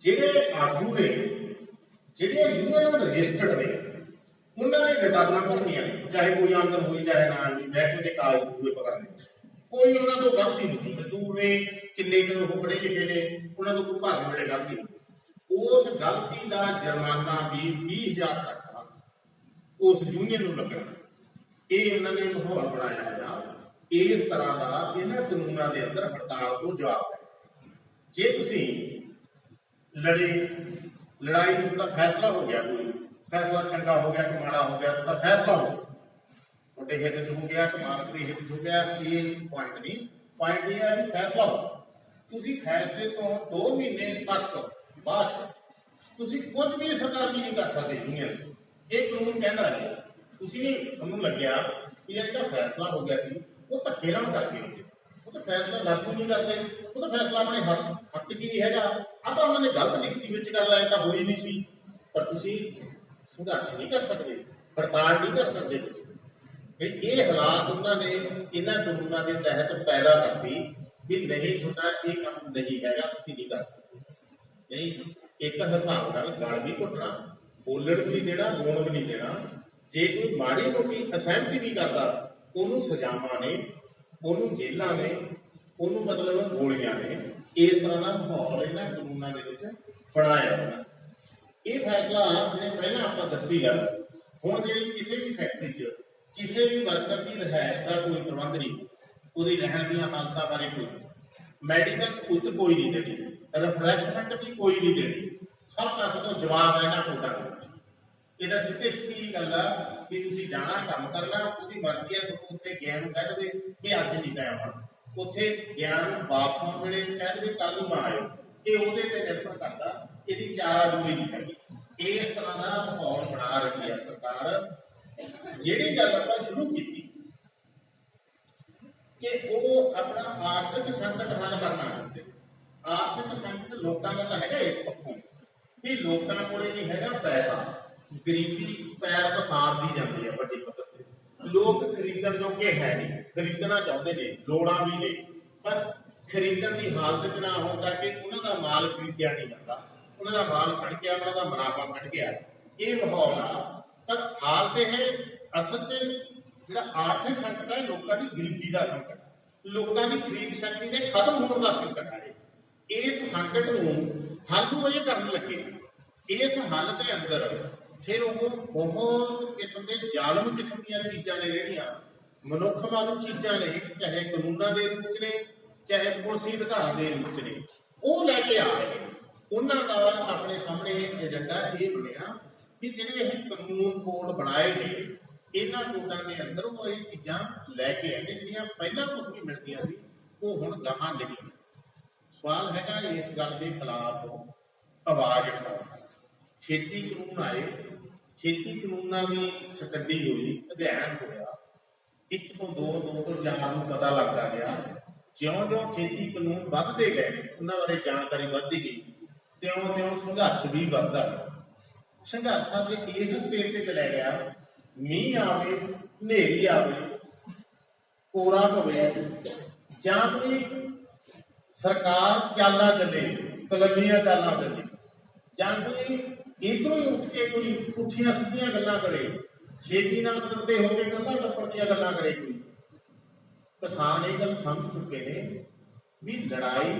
ਜਿਹੜੇ ਆਗੂ ਨੇ, ਜਿਹੜੇ ਯੂਨੀਅਨ ਰਜਿਸਟਰਡ ਨੇ, ਉਹਨਾਂ ਨੇ ਰਿਟਰਨਾਂ ਭਰਨੀਆਂ ਨੇ, ਚਾਹੇ ਕੋਈ ਆਮਦਨ ਹੋਈ ਚਾਹੇ ਨਾ ਹੋਈ, ਮਹਿਕਮੇ ਦੇ ਕਾਗਜ਼ ਪੂਰੇ ਭਰਨੇ। ਕੋਈ ਉਹਨਾਂ ਤੋਂ ਗਲਤੀ ਨਹੀਂ, ਮਜ਼ਦੂਰ ਨੇ ਕਿੰਨੇ ਕੁ ਉਹ ਪੜ੍ਹੇ ਲਿਖੇ ਨੇ, ਉਹਨਾਂ ਤੋਂ ਕੋਈ ਭਰਨ ਵੇਲੇ ਗਲਤੀ ਨਹੀਂ, ਉਸ ਗਲਤੀ ਦਾ ਜੁਰਮਾਨਾ ਵੀ 20,000 ਤੱਕ ਉਸ ਯੂਨੀਅਨ ਨੂੰ ਲੱਗਣਾ। ਇਹ ਉਹਨਾਂ ਨੇ ਮਾਹੌਲ ਬਣਾਇਆ ਹੋਇਆ। ਇਸ ਤਰ੍ਹਾਂ ਦਾ ਇਹਨਾਂ ਕਾਨੂੰਨਾਂ ਦੇ ਅੰਦਰ ਹੜਤਾਲ ਤੋਂ ਜਵਾਬ ਹੈ। ਜੇ ਤੁਸੀਂ ਲੜਾਈ ਦਾ ਫੈਸਲਾ ਹੋ ਗਿਆ, ਕੋਈ ਫੈਸਲਾ ਚੰਗਾ ਹੋ ਗਿਆ ਕਿ ਮਾੜਾ ਹੋ ਗਿਆ, ਤੁਹਾਡਾ ਫੈਸਲਾ ਹੋ ਗਿਆ, ਤੁਹਾਡੇ ਹਿੱਤ 'ਚ ਹੋ ਗਿਆ ਕਿ ਮਾਲਕ ਦੇ ਹਿੱਤ 'ਚ ਹੋ ਗਿਆ, ਇਹ ਪੁਆਇੰਟ ਨਹੀਂ। ਪੁਆਇੰਟ ਇਹ ਹੈ ਵੀ ਫੈਸਲਾ ਹੋ, ਤੁਸੀਂ ਫੈਸਲੇ ਤੋਂ 2 ਮਹੀਨੇ ਤੱਕ ਬਾਅਦ ਤੁਸੀਂ ਕੁਝ ਵੀ ਸਰਕਾਰੀ ਨਹੀਂ ਕਰ ਸਕਦੇ ਯੂਨੀਅਨ। ਇਹ ਕਾਨੂੰਨ ਕਹਿੰਦਾ ਹੈ ਤੁਸੀਂ ਤੁਹਾਨੂੰ ਲੱਗਿਆ ਕਿ ਇਹ ਜਿਹੜਾ ਫੈਸਲਾ ਹੋ ਗਿਆ ਸੀ ਉਹ ਧੱਕੇ ਨਾਲ ਕਰਕੇ ਹੋ ਗਿਆ, ਉਹ ਤਾਂ ਫੈਸਲਾ ਲਾਗੂ ਨਹੀਂ ਕਰਦੇ, ਉਹ ਤਾਂ ਫੈਸਲਾ ਆਪਣੇ ਹੱਕ 'ਚ ਹੀ ਹੈਗਾ। ਆਹ ਤਾਂ ਉਹਨਾਂ ਨੇ ਗਲਤ ਲਿਖਤੀ ਵਿੱਚ ਗੱਲ ਆਏ ਤਾਂ ਹੋਈ ਨਹੀਂ ਸੀ, ਪਰ ਤੁਸੀਂ ਸੰਘਰਸ਼ ਨਹੀਂ ਕਰ ਸਕਦੇ, ਹੜਤਾਲ ਨਹੀਂ ਕਰ ਸਕਦੇ। ਇਹ ਹਾਲਾਤ ਉਹਨਾਂ ਨੇ ਇਹਨਾਂ ਕਾਨੂੰਨਾਂ ਦੇ ਤਹਿਤ ਪੈਦਾ ਕਰਤੀ ਵੀ ਨਹੀਂ ਤੁਹਾਡਾ ਇਹ ਕੰਮ ਨਹੀਂ ਹੈਗਾ, ਤੁਸੀਂ ਨਹੀਂ ਕਰ ਸਕਦੇ। ਨਹੀਂ, ਇੱਕ ਹਿਸਾਬ ਨਾਲ ਗਲ ਵੀ ਘੁੱਟਣਾ, ਬੋਲਣ ਵੀ ਨਹੀਂ ਦੇਣਾ, ਰੋਣ ਵੀ ਨਹੀਂ ਦੇਣਾ। ਜੇ ਕੋਈ ਮਾੜੀ ਮੋਟੀ ਅਸਹਿਮਤੀ ਵੀ ਕਰਦਾ ਉਹਨੂੰ ਸਜ਼ਾਵਾਂ ਨੇ, ਉਹਨੂੰ ਜੇਲ੍ਹਾਂ ਨੇ, ਉਹਨੂੰ ਮਤਲਬ ਗੋਲੀਆਂ ਨੇ। ਇਸ ਤਰ੍ਹਾਂ ਦਾ ਮਾਹੌਲ ਇਹਨਾਂ ਕਾਨੂੰਨਾਂ ਦੇ ਵਿੱਚ ਬਣਾਇਆ ਹੋਣਾ। ਇਹ ਫੈਸਲਾ ਜਿਹੜੇ ਪਹਿਲਾਂ ਆਪਾਂ ਦੱਸੀ ਗੱਲ, ਹੁਣ ਜਿਹੜੀ ਕਿਸੇ ਵੀ ਫੈਕਟਰੀ 'ਚ ਕਿਸੇ ਵੀ ਵਰਕਰ ਦੀ ਰਿਹਾਇਸ਼ ਦਾ ਕੋਈ ਪ੍ਰਬੰਧ ਨਹੀਂ, ਉਹਦੀ ਰਹਿਣ ਦੀਆਂ ਹਾਲਤਾਂ ਬਾਰੇ ਕੋਈ, ਮੈਡੀਕਲ ਸਹੂਲਤ ਕੋਈ ਨਹੀਂ ਦੇਣੀ, ਰਿਫਰੈਸ਼ਮੈਂਟ ਵੀ ਕੋਈ ਨਹੀਂ ਦੇਣੀ। ਸਭ ਪਾਸੇ ਤੋਂ ਜਵਾਬ ਹੈ ਇਹਨਾਂ ਕੋਟਾਂ ਦੇ ਵਿੱਚ। ਇਹਦਾ ਸਿੱਧੀ ਗੱਲ ਆ ਕਿ ਤੁਸੀਂ ਜਾਣਾ ਕੰਮ ਕਰਨਾ, ਉਹਦੀ ਮਰਜ਼ੀ ਹੈ। ਤੁਹਾਨੂੰ ਉੱਥੇ ਗਿਆ ਨੂੰ ਕਹਿ ਦੇਵੇ ਕਿ ਅੱਜ ਨਹੀਂ ਟਾਈਮ ਆ, ਉੱਥੇ ਗਿਆ ਨੂੰ ਵਾਪਸ ਆਉਣ ਵੇਲੇ ਕਹਿ ਦੇਵੇ ਕੱਲ ਨੂੰ ਨਾ ਆਇਓ। ਇਹ ਉਹਦੇ ਤੇ ਨਿਰਭਰ ਕਰਦਾ, ਇਹਦੀ ਚਾਰਾਜੋਈ ਨਹੀਂ ਹੈਗੀ। ਇਸ ਤਰ੍ਹਾਂ ਦਾ ਮਾਹੌਲ ਬਣਾ ਰਹੀ ਹੈ ਸਰਕਾਰ। ਜਿਹੜੀ ਗੱਲ ਆਪਾਂ ਸ਼ੁਰੂ ਕੀਤੀ ਕਿ ਉਹ ਆਪਣਾ ਆਰਥਿਕ ਸੰਕਟ ਹੱਲ ਕਰਨਾ ਚਾਹੁੰਦੇ। ਆਰਥਿਕ ਸੰਕਟ ਲੋਕਾਂ ਦਾ ਤਾਂ ਹੈਗਾ ਇਸ ਪੱਖੋਂ ਵੀ ਲੋਕਾਂ ਕੋਲੇ ਨਹੀਂ ਹੈਗਾ ਪੈਸਾ, ਗਰੀਬੀ ਪੈਰ ਪਸਾਰਦੀ ਜਾਂਦੀ ਹੈ ਵੱਡੀ ਪੱਧਰ ਤੇ। ਲੋਕ ਖਰੀਦਣ ਜੋਗੇ ਹੈ ਨਹੀਂ, ਖਰੀਦਣਾ ਚਾਹੁੰਦੇ ਨੇ, ਲੋੜਾਂ ਵੀ ਨੇ, ਪਰ ਖਰੀਦਣ ਦੀ ਹਾਲਤ 'ਚ ਨਾ ਹੋਣ ਕਰਕੇ ਉਹਨਾਂ ਦਾ ਮਾਲ ਖਰੀਦਿਆ ਨਹੀਂ ਜਾਂਦਾ। ਉਹਨਾਂ ਦਾ ਮਾਲ ਕੱਢ ਗਿਆ, ਉਹਨਾਂ ਦਾ ਮੁਨਾਫਾ ਕੱਢ ਗਿਆ। ਇਹ ਮਾਹੌਲ ਆ। ਪਰ ਹਾਲਤ ਇਹ ਅਸਲ 'ਚ ਜਿਹੜਾ ਆਰਥਿਕ ਸੰਕਟ ਹੈ ਲੋਕਾਂ ਦੀ ਗਰੀਬੀ ਦਾ ਸੰਕਟ, ਲੋਕਾਂ ਦੀ ਖਰੀਦ ਸ਼ਕਤੀ ਦੇ ਖਤਮ ਹੋਣ ਦਾ ਸੰਕਟ ਹੈ। ਇਸ ਸੰਕਟ ਨੂੰ ਹੱਲ ਨੂੰ ਇਹ ਕਰਨ ਲੱਗੇ। ਇਸ ਹੱਲ ਦੇ ਅੰਦਰ ਫਿਰ ਉਹ ਬਹੁਤ ਕਿਸਮ ਦੇ ਜ਼ਾਲਮ ਕਿਸਮ ਦੀਆਂ ਚੀਜ਼ਾਂ ਨੇ ਜਿਹੜੀਆਂ ਮਨੁੱਖ ਮਾਰੂ ਚੀਜ਼ਾਂ ਨੇ, ਚਾਹੇ ਕਾਨੂੰਨਾਂ ਦੇ ਰੂਪ 'ਚ ਨੇ, ਚਾਹੇ ਪੁਲਿਸੀ ਅਧਿਕਾਰਾਂ ਦੇ ਰੂਪ 'ਚ ਨੇ, ਉਹ ਲੈ ਕੇ ਆ ਰਹੇ ਨੇ। ਉਹਨਾਂ ਦਾ ਆਪਣੇ ਸਾਹਮਣੇ ਏਜੰਡਾ ਇਹ ਬਣਿਆ ਕਿ ਜਿਹੜੇ ਇਹ ਕਾਨੂੰਨ ਕੋਡ ਬਣਾਏ ਨੇ, ਇਹਨਾਂ ਕੋਡਾਂ ਦੇ ਅੰਦਰ ਉਹ ਇਹ ਚੀਜ਼ਾਂ ਲੈ ਕੇ ਆਏ ਨੇ ਜਿਹੜੀਆਂ ਪਹਿਲਾਂ ਕੁਝ ਵੀ ਮਿਲਦੀਆਂ ਸੀ, ਉਹ ਹੁਣ ਗਾਹਾਂ ਨਹੀਂ। ਸਵਾਲ ਹੈਗਾ ਇਸ ਗੱਲ ਦੇ ਖਿਲਾਫ ਆਵਾਜ਼ ਉਠਾਉਣ। ਖੇਤੀ ਕਾਨੂੰਨ ਆਏ, ਖੇਤੀ ਕਾਨੂੰਨਾਂ ਦੀ ਸਟੱਡੀ ਹੋਈ, ਅਧਿਐਨ ਹੋਇਆ, 1 ਤੋਂ 2, 2 ਤੋਂ 4 ਨੂੰ ਪਤਾ ਲੱਗਦਾ ਗਿਆ। ਜਿਉਂ-ਜਿਉਂ ਖੇਤੀ ਕਾਨੂੰਨ ਵੱਧਦੇ ਗਏ, ਉਹਨਾਂ ਬਾਰੇ ਜਾਣਕਾਰੀ ਵੱਧਦੀ ਗਈ, ਤਿਉਂ-ਤਿਉਂ ਸੰਘਰਸ਼ ਵੀ ਵੱਧਦਾ ਗਿਆ। ਸੰਘਰਸ਼ਾਂ ਦੇ ਇਸ ਸਟੇਜ ਤੇ ਚਲਿਆ ਗਿਆ, ਮੀਂਹ ਆਵੇ, ਹਨੇਰੀ ਆਵੇ, ਕੋਰਾ ਪਵੇ, ਜਾਂ ਕੋਈ ਸਰਕਾਰ ਚਾਲਾਂ ਚੱਲੇ, ਕਲੰਨੀਆਂ ਚਾਲਾਂ ਚੱਲੇ, ਜਾਂ ਕੋਈ ਇੱਧਰੋਂ ਹੀ ਉੱਠ ਕੇ ਕੋਈ ਪੁੱਠੀਆਂ ਸਿੱਧੀਆਂ ਗੱਲਾਂ ਕਰੇ, ਛੇਤੀ ਨਾਲ ਕਰਦੇ ਹੋ ਕੇ ਕੰਧਾਂ ਟੱਪਣ ਦੀਆਂ ਗੱਲਾਂ ਕਰੇ ਕੋਈ। ਕਿਸਾਨ ਇਹ ਗੱਲ ਸਮਝ ਚੁੱਕੇ ਨੇ ਵੀ ਲੜਾਈ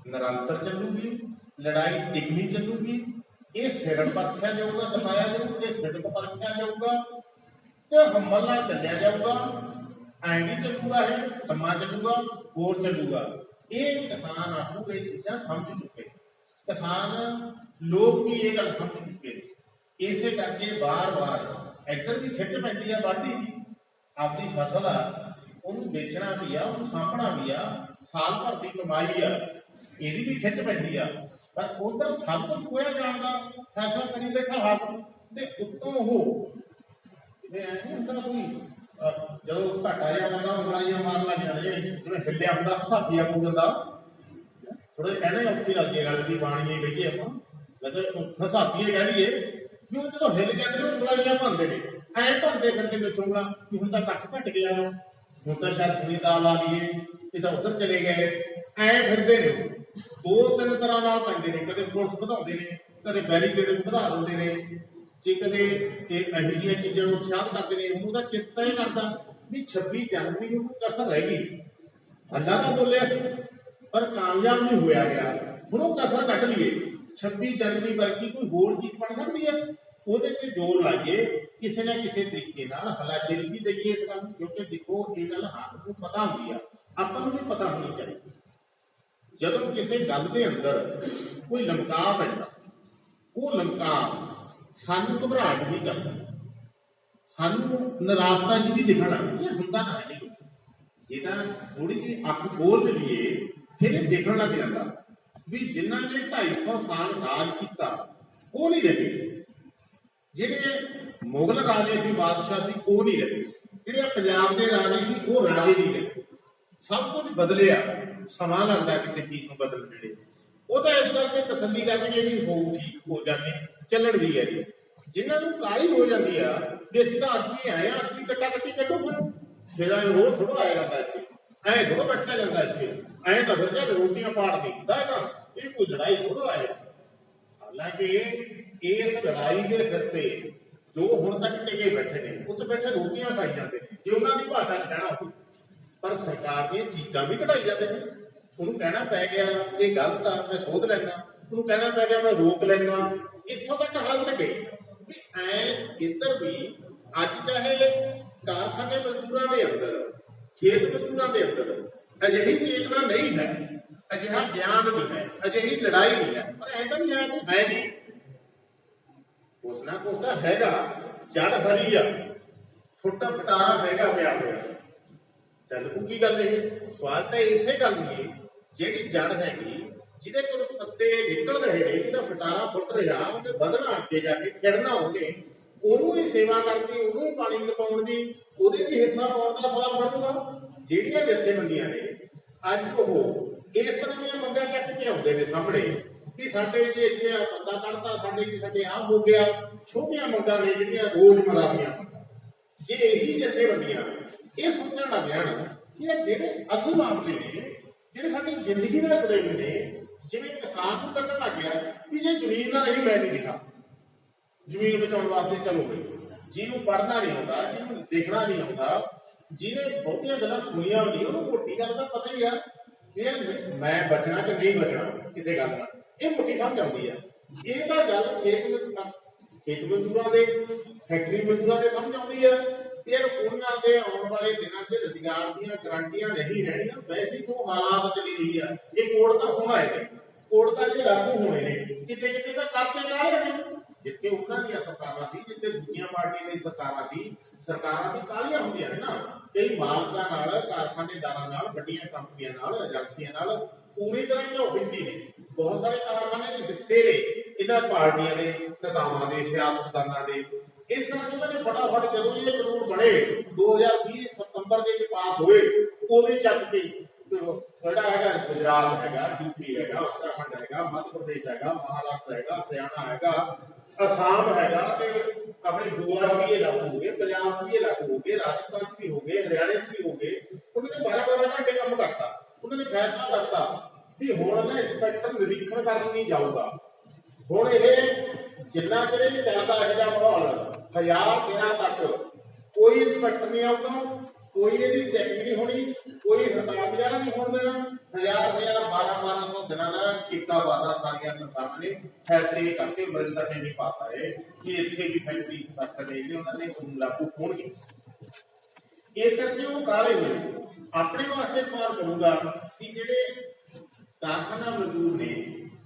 ਨਿਰੰਤਰ ਚੱਲੂਗੀ, ਲੜਾਈ ਟਿਕਣੀ ਚੱਲੂਗੀ। ਇਹ ਸਿਰੜ ਪਰਖਿਆ ਜਾਊਗਾ, ਦਿਖਾਇਆ ਜਾਊਗਾ, ਇਹ ਸਿੱਧਕ ਪਰਖਿਆ ਜਾਊਗਾ ਤੇ ਹੰਮਲ ਨਾਲ ਚੱਲਿਆ ਜਾਊਗਾ। ਐਂ ਨਹੀਂ ਚੱਲੂਗਾ, ਇਹ ਕੰਮਾਂ ਚੱਲੂਗਾ, ਹੋਰ ਚੱਲੂਗਾ। ਇਹ ਕਿਸਾਨ ਆਪੂ ਇਹ ਚੀਜ਼ਾਂ ਸਮਝ ਚੁੱਕੇ। ਕਿਸਾਨ ਲੋਕ ਵੀ ਇਹ ਗੱਲ ਸਮਝ ਚੁੱਕੇ ਨੇ। ਇਸੇ ਕਰਕੇ ਵਾਰ-ਵਾਰ ਇੱਧਰ ਵੀ ਖਿੱਚ ਪੈਂਦੀ ਆ ਵਾਢੀ ਦੀ। ਆਪਦੀ ਫਸਲ ਆ, ਉਹਨੂੰ ਵੇਚਣਾ ਵੀ ਆ, ਉਹਨੂੰ ਸਾਂਭਣਾ ਵੀ ਆ, ਸਾਲ ਭਰ ਦੀ ਕਮਾਈ ਆ, ਇਹਦੀ ਵੀ ਖਿੱਚ ਪੈਂਦੀ ਆ। ਪਰ ਉਧਰ ਸਭ ਕੁਝ ਖੋਇਆ ਜਾਣ ਦਾ ਫੈਸਲਾ ਕਰੀ ਬੈਠਾ ਹਾਕਮ, ਤੇ ਉੱਤੋਂ ਉਹ ਜਿਵੇਂ ਐ ਨਹੀਂ ਹੁੰਦਾ ਕੋਈ ਜਦੋਂ ਘਾਟਾ ਜਿਹਾ ਬੰਦਾ ਉਂਗਲਾਈਆਂ ਮਾਰਨ ਲੱਗ ਜਾਂਦੇ, ਜਿਵੇਂ ਹਿੱਲਿਆ ਹੁੰਦਾ ਹਿਸਾਬੀਆ ਕੋਈ ਬੰਦਾ, ਥੋੜੇ ਕਹਿਣੇ ਔਖੀ ਲੱਗਦੀ ਹੈ ਗੱਲ ਵੀ ਬਾਣੀਏ ਕਹੀਏ ਆਪਾਂ, ਮਤਲਬ ਹਿਸਾਬੀਏ ਕਹਿ ਲਈਏ ਵੀ ਉਹ ਜਦੋਂ ਹਿੱਲ ਜਾਂਦੇ ਨੇ ਉਂਗਲਾਈਆਂ ਭੰਦੇ ਨੇ, ਐਂ ਭੰਦੇ ਫਿਰਦੇ ਵਿੱਚ ਉਂਗਲਾਂ ਵੀ ਹੁਣ ਤਾਂ ਕੱਟ ਘਟ ਗਿਆ, ਹੁਣ ਤਾਂ ਸ਼ਾਇਦ ਥੋੜੀ ਦਾਲ ਆ ਲਈਏ, ਇਹ ਤਾਂ ਉੱਧਰ ਚਲੇ ਗਏ, ਐਂ ਫਿਰਦੇ ਨੇ। 2-3 ਤਰ੍ਹਾਂ ਨਾਲ ਪੈਂਦੇ ਨੇ, ਕਦੇ ਪੁਲਿਸ ਵਧਾਉਂਦੇ ਨੇ, ਕਦੇ ਬੈਰੀਕੇਡ ਵਧਾ ਦਿੰਦੇ ਨੇ, ਜੇ ਕਦੇ ਇਹੋ ਜਿਹੀਆਂ ਚੀਜ਼ਾਂ ਨੂੰ ਉਤਸ਼ਾਹਿਤ ਕਰਦੇ ਨੇ। ਉਹਦਾ ਚਿੱਤਾ ਇਹ ਕਰਦਾ ਵੀ 26 ਜਨਵਰੀ ਨੂੰ ਕਸਰ ਰਹਿ ਗਈ, ਅੱਲਾ ਤਾਂ ਬੋਲਿਆ ਸੀ ਪਰ ਕਾਮਯਾਬ ਨਹੀਂ ਹੋਇਆ ਗਿਆ, ਹੁਣ ਉਹ ਕਸਰ ਕੱਢ ਲਈਏ। 26 ਜਨਵਰੀ ਵਰਗੀ ਕੋਈ ਹੋਰ ਚੀਜ਼ ਬਣ ਸਕਦੀ ਹੈ, ਉਹਦੇ ਤੇ ਜ਼ੋਰ ਲਾਈਏ, ਕਿਸੇ ਨਾ ਕਿਸੇ ਤਰੀਕੇ ਨਾਲ ਹਲਾਸ਼ੇਰੀ ਵੀ ਦੇਈਏ ਇਸ ਗੱਲ ਨੂੰ। ਕਿਉਂਕਿ ਦੇਖੋ ਇਹ ਗੱਲ ਆਪ ਨੂੰ ਪਤਾ ਹੁੰਦੀ ਆ, ਆਪਾਂ ਨੂੰ ਵੀ ਪਤਾ ਹੋਣੀ ਚਾਹੀਦੀ। ਜਦੋਂ ਕਿਸੇ ਗੱਲ ਦੇ ਅੰਦਰ ਕੋਈ ਲਮਕਾ ਪੈਂਦਾ, ਉਹ ਲਮਕਾ ਸਾਨੂੰ ਘਬਰਾਹਟ ਨਹੀਂ ਕਰਦਾ, ਸਾਨੂੰ ਨਿਰਾਸ਼ਤਾ ਜੀ ਵੀ ਦਿਖਣ ਲੱਗਦੀ ਹੈ। ਹੁੰਦਾ ਤਾਂ ਹੈ ਨਹੀਂ ਕੁਛ, ਜੇ ਤਾਂ ਥੋੜੀ ਜਿਹੀ ਅੱਖ ਖੋਲ ਲਈਏ ਫਿਰ ਇਹ ਦੇਖਣ ਲੱਗ ਜਾਂਦਾ ਵੀ ਜਿਨ੍ਹਾਂ ਨੇ 250 ਸਾਲ ਰਾਜ ਕੀਤਾ ਉਹ ਨਹੀਂ ਰਹੇ, ਜਿਹੜੇ ਮੁਗਲ ਰਾਜੇ ਸੀ, ਬਾਦਸ਼ਾਹ ਸੀ, ਉਹ ਨਹੀਂ ਰਹੇ, ਜਿਹੜੇ ਪੰਜਾਬ ਦੇ ਰਾਜੇ ਸੀ ਉਹ ਰਾਜੇ ਨਹੀਂ ਰਹੇ। ਸਭ ਕੁਝ ਬਦਲਿਆ, ਸਮਾਂ ਲੱਗਦਾ ਕਿਸੇ ਚੀਜ਼ ਨੂੰ ਬਦਲਣ ਵੇਲੇ। ਉਹ ਤਾਂ ਇਸ ਗੱਲ ਤੇ ਤਸੱਲੀ ਕਰਕੇ ਵੀ ਹੋਊ, ਠੀਕ ਹੋ ਜਾਂਦੇ, ਚੱਲਣ ਦੀ ਹੈ ਜੀ। जिन्होंने काली हो जाती है भी असं तो अज ही आए अज ही कट्टा कट्टी कड्डो फिर रोज थोड़ा आया जाता इतने ऐ थोड़ा बैठा जाता इतने ऐ तो फिर जब रोटियां पाड़ दिता है ना ये कोई लड़ाई थोड़ा आए। हालांकि इस लड़ाई के सिर से जो हुण तक टिके बैठे ने उत्ते बैठे रोटियां खाई जाते हैं जे उन्होंने भाषा च कहना हो पर सरकार दी चीज़ां भी कढ़ाई जाते हैं उन्होंने कहना पै गया ये गलत आ मैं सोध लैना उन्होंने कहना पै गया मैं रोक लैना इत्थों तक हालत गई भी ऐ इधर भी अज चाहे कारखाने मजदूरों के अंदर खेत मजदूरों के अंदर अजिही चेतना नहीं है अजिहा ज्ञान नहीं है अजिही लड़ाई नहीं है पर ऐसा नहीं है कि है नहीं कुछ ना कुछ तो हैगा जड़ भरी आ फुट पटारा हैगा पिया होया चल पूगी गल ये सवाल तो इसे गल नहीं जी जड़ हैगी जिहदे कोल पत्ते निकल रहे हैं जिहदा फटारा फुट रहा उन्हें बधना अगे जाके खिड़ना उन्हें ਉਹਨੂੰ ਹੀ सेवा करती ਉਹਨੂੰ ਹੀ पानी लपाउण दी ਉਹਦੇ 'ਚ हिस्सा पाउण ਦਾ सवाल बनूगा ਜਿਹੜੀਆਂ ਜਥੇਬੰਦੀਆਂ ਨੇ ਅੱਜ ਉਹ ਇਸ ਤਰ੍ਹਾਂ ਦੀਆਂ ਮੰਗਾਂ ਚੱਕ ਕੇ ਆਉਂਦੇ ਨੇ ਸਾਹਮਣੇ ਕਿ ਸਾਡੇ ਜੇ ਇੱਥੇ ਆ ਬੰਦਾ ਕੱਢਤਾ ਸਾਡੇ ਆਹ ਹੋ ਗਿਆ ਛੋਟੀਆਂ ਮੰਗਾਂ ਨੇ ਜਿਹੜੀਆਂ ਰੋਜ਼ਮਰਾ ਦੀਆਂ ਜੇ ਇਹੀ ਜਥੇਬੰਦੀਆਂ ਇਹ ਸੋਚਣ ਲੱਗ ਜਾਣ ਕਿ ਇਹ ਜਿਹੜੇ ਅਸਲ ਮਾਮਲੇ ਨੇ ਜਿਹੜੇ ਸਾਡੀ ਜ਼ਿੰਦਗੀ ਨਾਲ ਜੁੜੇ ਹੋਏ ਨੇ ਜਿਵੇਂ ਕਿਸਾਨ ਨੂੰ ਲੱਗਣ ਲੱਗ ਗਿਆ ਕਿ ਜੇ ਜ਼ਮੀਨ ਨਾਲ ਨਹੀਂ ਮੈਂ ਨਹੀਂ ਲਿਖਾ ਜ਼ਮੀਨ ਬਚਾਉਣ ਵਾਸਤੇ ਚਲੋ ਬਈ ਜਿਹਨੂੰ ਪੜ੍ਹਨਾ ਨਹੀਂ ਆਉਂਦਾ ਜਿਹਨੂੰ ਲਿਖਣਾ ਨਹੀਂ ਆਉਂਦਾ ਜਿਹਨੇ ਬਹੁਤੀਆਂ ਗੱਲਾਂ ਸੁਣੀਆਂ ਨਹੀਂ ਉਹਨੂੰ ਮੋਟੀ ਗੱਲ ਦਾ ਪਤਾ ਹੀ ਆ ਫਿਰ ਮੈਂ ਬਚਣਾ ਕਿ ਨਹੀਂ ਬਚਣਾ ਕਿਸੇ ਗੱਲ ਨਾਲ ਇਹ ਮੋਟੀ ਸਮਝ ਆਉਂਦੀ ਆ ਇਹ ਤਾਂ ਗੱਲ ਖੇਤ ਮਜ਼ਦੂਰਾਂ ਦੇ ਫੈਕਟਰੀ ਮਜ਼ਦੂਰਾਂ ਦੇ ਸਮਝ ਆਉਂਦੀ ਆ ਫਿਰ ਉਹਨਾਂ ਦੇ ਆਉਣ ਵਾਲੇ ਦਿਨਾਂ 'ਚ ਰੁਜ਼ਗਾਰ ਦੀਆਂ ਗਰੰਟੀਆਂ ਨਹੀਂ ਰਹਿਣੀਆਂ ਵੈਸੇ ਤੋਂ ਹਾਲਾਤ ਚੱਲੀ ਰਹੀ ਆ ਇਹ ਕੋਡ ਤਾਂ ਹੋਣਾ ਹੈ ਕੋਡ ਤਾਂ ਜੇ ਲਾਗੂ ਹੋਣੇ ਨੇ ਕਿਤੇ ਕਿਤੇ ਤਾਂ ਕਰਤੇ ਕਾਲੇ ਨੇ जिथे उन्होंने सरकारां सी जिथे दूजियां पार्टियां दी सरकारां भी कालियां होंदियां ने ना कई मालकां नाल कारखानेदारां नाल वड्डियां कंपनियां नाल एजेंसियां नाल पूरी तरह झो बिंदी ने बहुत सारे कारखाने दे हिस्से ने इन्हां पार्टियां दे नेतावां दे सियासतदानां दे इस करके उन्होंने फटाफट जदों ये कानून बने 2020 सितंबर के पास होए उदों चक के ਜਿਹੜਾ ਹੈਗਾ गुजरात हैगा यूपी हैगा उत्तराखंड हैगा मध्य प्रदेश हैगा महाराष्ट्र हैगा हरियाणा हैगा असम हैगा ते अपने गोवा भी ये लागू हो गए पंजाब भी ये लागू हो गए राजस्थान भी हो गए हरियाणा भी हो गए उन्होंने 12-12 घंटे काम करता उन्होंने फैसला करता भी हुण ना इंस्पैक्टर निरीक्षण करने नहीं जाऊगा हुण ये जिन्ना चिर चलता है जिहा माहौल 1000 दिनों तक कोई इंस्पैक्टर नहीं आऊगा कोई यदि चेकिंग नहीं होनी कोई हड़ताल मुजाहरा नहीं होने देना 1200 दिनों का टीका वादा सारिया सरकारों ने फैसले करके अमरिंदर ने नहीं पाता है कि इतने भी फैक्ट्री करके उन्होंने लागू होंगे इस करके वो काले हुए अपने वास्ते सवाल करूंगा कि जेडे कारखाना मजदूर ने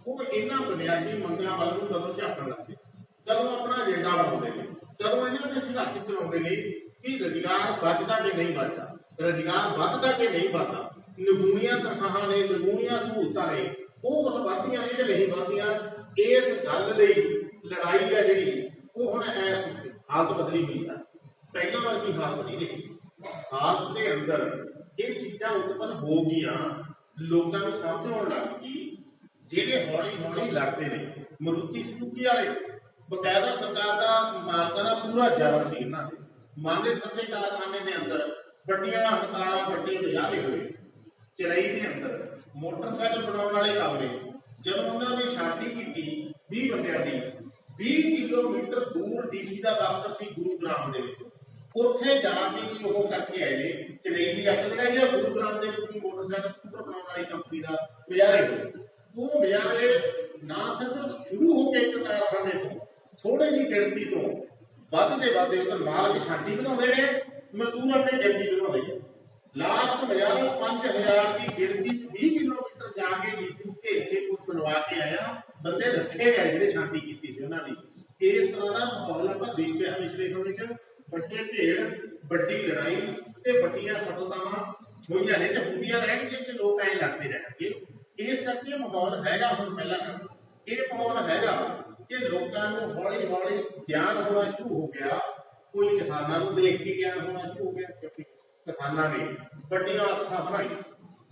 वो इन्होंने बुनियादी मंगां वाल कदों झांकण लगते कदों अपना एजेंडा बनाते हैं कदों इन्होंने संघर्ष चलाते हैं कि रोजगार बचता कि नहीं बचता रोजगार बढ़ता कि नहीं बढ़ता नगूनिया तनख्वाहां ने नगूनिया सहूलतां ने वो कुछ बढ़दियां ने कि नहीं बढ़दियां इस गल लई लड़ाई है जिहड़ी वो हुण इस हालत बदली हुई है पहला वर्गी हालत नहीं रही हालत के अंदर ये चीज़ां उत्पन्न हो गईयां लोकां नूं समझ आउण लग पई जिहड़े हौली हौली लड़ते ने मरुती सुजुकी वाले बकायदा सरकार का मालकां दा पूरा जबर सी इन्हां ते माने सत्ते कारखाने के अंदर वड्डियां हड़तालां वड्डे मुजाहरे हुए चेन्नई के अंदर मोटरसाइकिल बनाने वाले कामरे जब उन्होंने छाटी की 20 बंदियां दी 20 किलोमीटर दूर डीसी का दफ्तर सी गुरुग्राम के उत्थे जाके भी वो करके आए ने चेन्नई की अग लगाई है गुरुग्राम के मोटरसाइकिल स्कूटर बनाने वाली कंपनी का मुजाहरे हुए वो मुजाहरे ना सिर्फ शुरू हो के एक कारखाने तो थोड़ी जी गिनती तो ਵੱਧਦੇ ਵੱਧਦੇ ਉਧਰ ਮਾਲਕ ਛਾਂਟੀ ਬਣਾਉਂਦੇ ਨੇ ਮਜ਼ਦੂਰ ਆਪਣੀ ਗਿਣਤੀ ਬਣਾਉਂਦੇ ਨੇ ਲਾਸਟ ਮੁਜ਼ਾਹਰਾ 5000 ਦੀ ਗਿਣਤੀ 20 ਕਿਲੋਮੀਟਰ ਜਾ ਕੇ ਡੀਸੀ ਘੇਰ ਕੇ ਕੁਝ ਬਣਵਾ ਕੇ ਆਇਆ ਬੰਦੇ ਰੱਖੇ ਗਏ ਜਿਹੜੇ ਛਾਂਟੀ ਕੀਤੀ ਸੀ ਉਹਨਾਂ ਦੀ ਇਸ ਤਰ੍ਹਾਂ ਦਾ ਮਾਹੌਲ ਆਪਾਂ ਦੇਖਿਆ ਪਿਛਲੇ ਸਮੇਂ 'ਚ ਵੱਡੇ ਭੇੜ ਵੱਡੀ ਲੜਾਈ ਤੇ ਵੱਡੀਆਂ ਸਫਲਤਾਵਾਂ ਹੋਈਆਂ ਨੇ ਤੇ ਹੁੰਦੀਆਂ ਰਹਿਣਗੀਆਂ ਕਿ ਲੋਕ ਐਂ ਲੜਦੇ ਰਹਿਣਗੇ ਇਸ ਕਰਕੇ ਮਾਹੌਲ ਹੈਗਾ ਹੁਣ ਪਹਿਲਾਂ ਇਹ ਮਾਹੌਲ ਹੈਗਾ कि लोगों को हौली हौली ज्ञान होना शुरू हो गया कोई किसानों को देख के ज्ञान होना शुरू हो गया क्योंकि किसानों ने बड़िया आस्था बनाई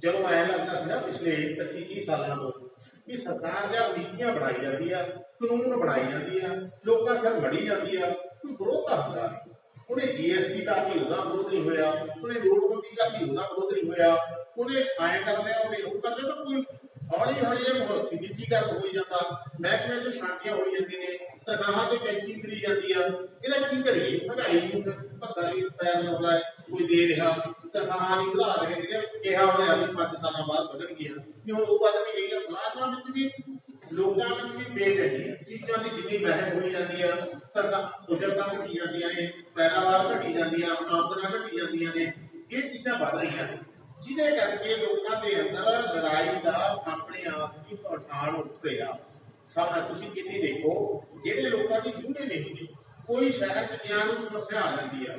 जब ऐ लगता था पिछले 25-30 सालों तो कि सरकार जब नीतियां बनाई जाती है ਕਾਨੂੰਨ ਬਣਾਈ ਜਾਂਦੀ ਆ, ਲੋਕਾਂ ਸਿਰ ਮੜੀ ਜਾਂਦੀ ਆ, ਕੋਈ ਵਿਰੋਧ ਤਾਂ ਹੁੰਦਾ ਨਹੀਂ। ਉਹਨੇ GST ਕਰਕੇ ਉਹਦਾ ਵਿਰੋਧ ਨਹੀਂ ਹੋਇਆ, ਉਹਨੇ ਨੋਟਬੰਦੀ ਕਰਕੇ ਉਹਦਾ ਵਿਰੋਧ ਨਹੀਂ ਹੋਇਆ, ਉਹਨੇ ਐਂ ਕਰ ਲਿਆ, ਉਹਨੇ ਉਹ ਕਰ ਲਿਆ। ਤਾਂ ਕੋਈ ਹੌਲੀ ਹੌਲੀ ਇਹ ਸਿੱਧੀਕਰਨ ਹੋਈ ਜਾਂਦਾ, ਮਹਿਕਮੇ ਚ ਸ਼ਾਂਤੀਆਂ ਹੋਈ ਜਾਂਦੀਆਂ ਨੇ, ਤਨਖਾਹਾਂ ਤੇ ਕੈਂਚੀ ਕਰੀ ਜਾਂਦੀ ਆ। ਇਹਦਾ ਕੀ ਕਰੀਏ? ਮਹਿੰਗਾਈ ਪਤਾ ਨਹੀਂ ਪੈਰ ਲਾਉਂਦਾ, ਕੋਈ ਦੇ ਰਿਹਾ, ਤਨਖਾਹਾਂ ਨਹੀਂ ਵਧਾ ਰਹੇ ਨੇ, ਕਿਹਾ ਹੋਇਆ ਵੀ 5 ਸਾਲਾਂ ਬਾਅਦ ਵਧਣਗੀਆਂ, ਵੀ ਹੁਣ ਉਹ ਵੱਧ ਨਹੀਂ ਗਈਆਂ। ਮੁਲਾਜ਼ਮਾਂ ਵਿੱਚ ਵੀ ਲੋਕਾਂ ਵਿੱਚ ਵੀ ਬੇਚੈਨੀ ਹੈ, ਚੀਜ਼ਾਂ ਦੀ ਜਿੰਨੀ ਮਹਿੰਗ ਹੋਈ ਜਾਂਦੀ ਆ, ਉਜਰਤਾਂ ਘਟੀ ਜਾਂਦੀਆਂ ਨੇ, ਪੈਦਾਵਾਰ ਘਟੀ ਜਾਂਦੀ ਆ, ਆਮਦਨਾਂ ਘਟੀ ਜਾਂਦੀਆਂ ਨੇ, ਇਹ ਚੀਜ਼ਾਂ ਵੱਧ ਰਹੀਆਂ ਨੇ, ਜਿਹਦੇ ਕਰਕੇ ਲੋਕਾਂ ਦੇ ਅੰਦਰ ਲੜਾਈ ਦਾ ਆਪਣੇ ਆਪ ਹੀ ਪਠਾਨ ਉੱਠ ਰਿਹਾ। ਸਾਰਾ ਤੁਸੀਂ ਕਿਤੇ ਦੇਖੋ, ਜਿਹੜੇ ਲੋਕਾਂ ਦੀ ਜੂਝੇ ਨਹੀਂ ਹੁੰਦੀ, ਕੋਈ ਸ਼ਹਿਰ ਚ ਗਿਆ ਨੂੰ ਸਮੱਸਿਆ ਆ ਜਾਂਦੀ ਆ,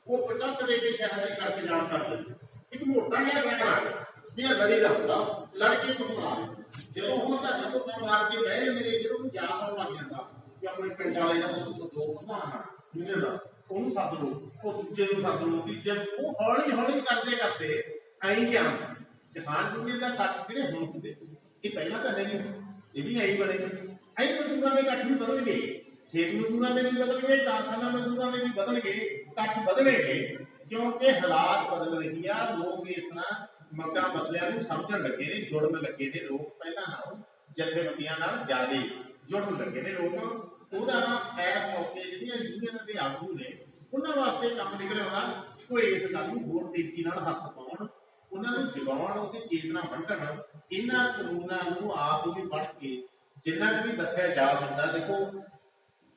ਉਹ ਪਟਕ ਦੇ ਕੇ ਸ਼ਹਿਰ ਦੀ ਸੜਕ ਜਾਮ ਕਰ ਦਿੰਦੇ। ਇੱਕ ਮੋਟਾ ਜਿਹਾ ਬੈਕਗ੍ਰਾਉਂਡ ਵੀ ਇਹ ਲੜੀ ਦਾ ਹੁੰਦਾ, ਲੜ ਕੇ ਸੁਣਾ ਜਦੋਂ ਉਹ ਤੁਹਾਡੇ ਤੋਂ ਮਾਰ ਕੇ ਬਹਿ ਜਾਂਦੇ ਨੇ, ਜਦੋਂ ਉਹਨੂੰ ਯਾਦ ਆਉਣ ਲੱਗ ਜਾਂਦਾ ਕਿ ਆਪਣੇ ਪਿੰਡ ਵਾਲੇ ਦਾ ਦੋਸਤ ਸੁਭਾਅ ਜਿਹਨੇ ਦਾ ਉਹਨੂੰ ਸੱਦ ਲਓ, ਉਹ ਦੂਜੇ ਨੂੰ ਸੱਦ ਲਓ, ਤੀਜੇ ਉਹ ਹੌਲੀ ਹੌਲੀ ਕਰਦੇ ਕਰਦੇ ਐਂ ਗਿਆਨ ਕਿਸਾਨ ਯੂਨੀਅਨ ਦਾ ਇਕੱਠ ਜਿਹੜੇ ਹੁਣ ਹੁੰਦੇ, ਇਹ ਪਹਿਲਾਂ ਤਾਂ ਨਹੀਂ ਸੀ, ਇਹ ਵੀ ਐਂ ਬਣੇ। ਐਂ ਮਜ਼ਦੂਰਾਂ ਦੇ ਇਕੱਠ ਵੀ ਬਦਲ ਗਏ, ਖੇਤ ਮਜ਼ਦੂਰਾਂ ਦੇ ਵੀ ਬਦਲ ਗਏ, ਕਾਰਖਾਨਾ ਮਜ਼ਦੂਰਾਂ ਦੇ ਵੀ ਬਦਲ ਗਏ, ਇਕੱਠ ਬਦਲੇਗੇ ਕਿਉਂਕਿ ਹਾਲਾਤ ਬਦਲ ਰਹੀ ਆ। ਲੋਕ ਇਸ ਤਰ੍ਹਾਂ ਮੰਗਾਂ ਮਸਲਿਆਂ ਨੂੰ ਸਮਝਣ ਲੱਗੇ ਨੇ, ਜੁੜਨ ਲੱਗੇ ਨੇ। ਲੋਕ ਪਹਿਲਾਂ ਨਾਲੋਂ ਜਥੇਬੰਦੀਆਂ ਨਾਲ ਜ਼ਿਆਦਾ ਜੁੜਨ ਲੱਗੇ ਨੇ ਲੋਕ। ਉਹਦਾ ਇਸ ਮੌਕੇ ਜਿਹੜੀਆਂ ਯੂਨੀਅਨਾਂ ਦੇ ਆਗੂ ਨੇ, ਉਹਨਾਂ ਵਾਸਤੇ ਕੰਮ ਨਿਕਲਿਆ ਹੋਣਾ ਕੋਈ ਇਸ ਗੱਲ ਨੂੰ ਹੋਰ ਤੇਜ਼ੀ ਨਾਲ ਹੱਥ ਪਾਉਣ, ਉਹਨਾਂ ਨੂੰ ਜਗਾਉਣ, ਉਹਦੀ ਚੇਤਨਾ ਵੰਡਣ। ਇਹਨਾਂ ਕਾਨੂੰਨਾਂ ਨੂੰ ਆਪ ਵੀ ਪੜ੍ਹ ਕੇ ਜਿੰਨਾ ਵੀ ਦੱਸਿਆ ਜਾ ਸਕਦਾ। ਦੇਖੋ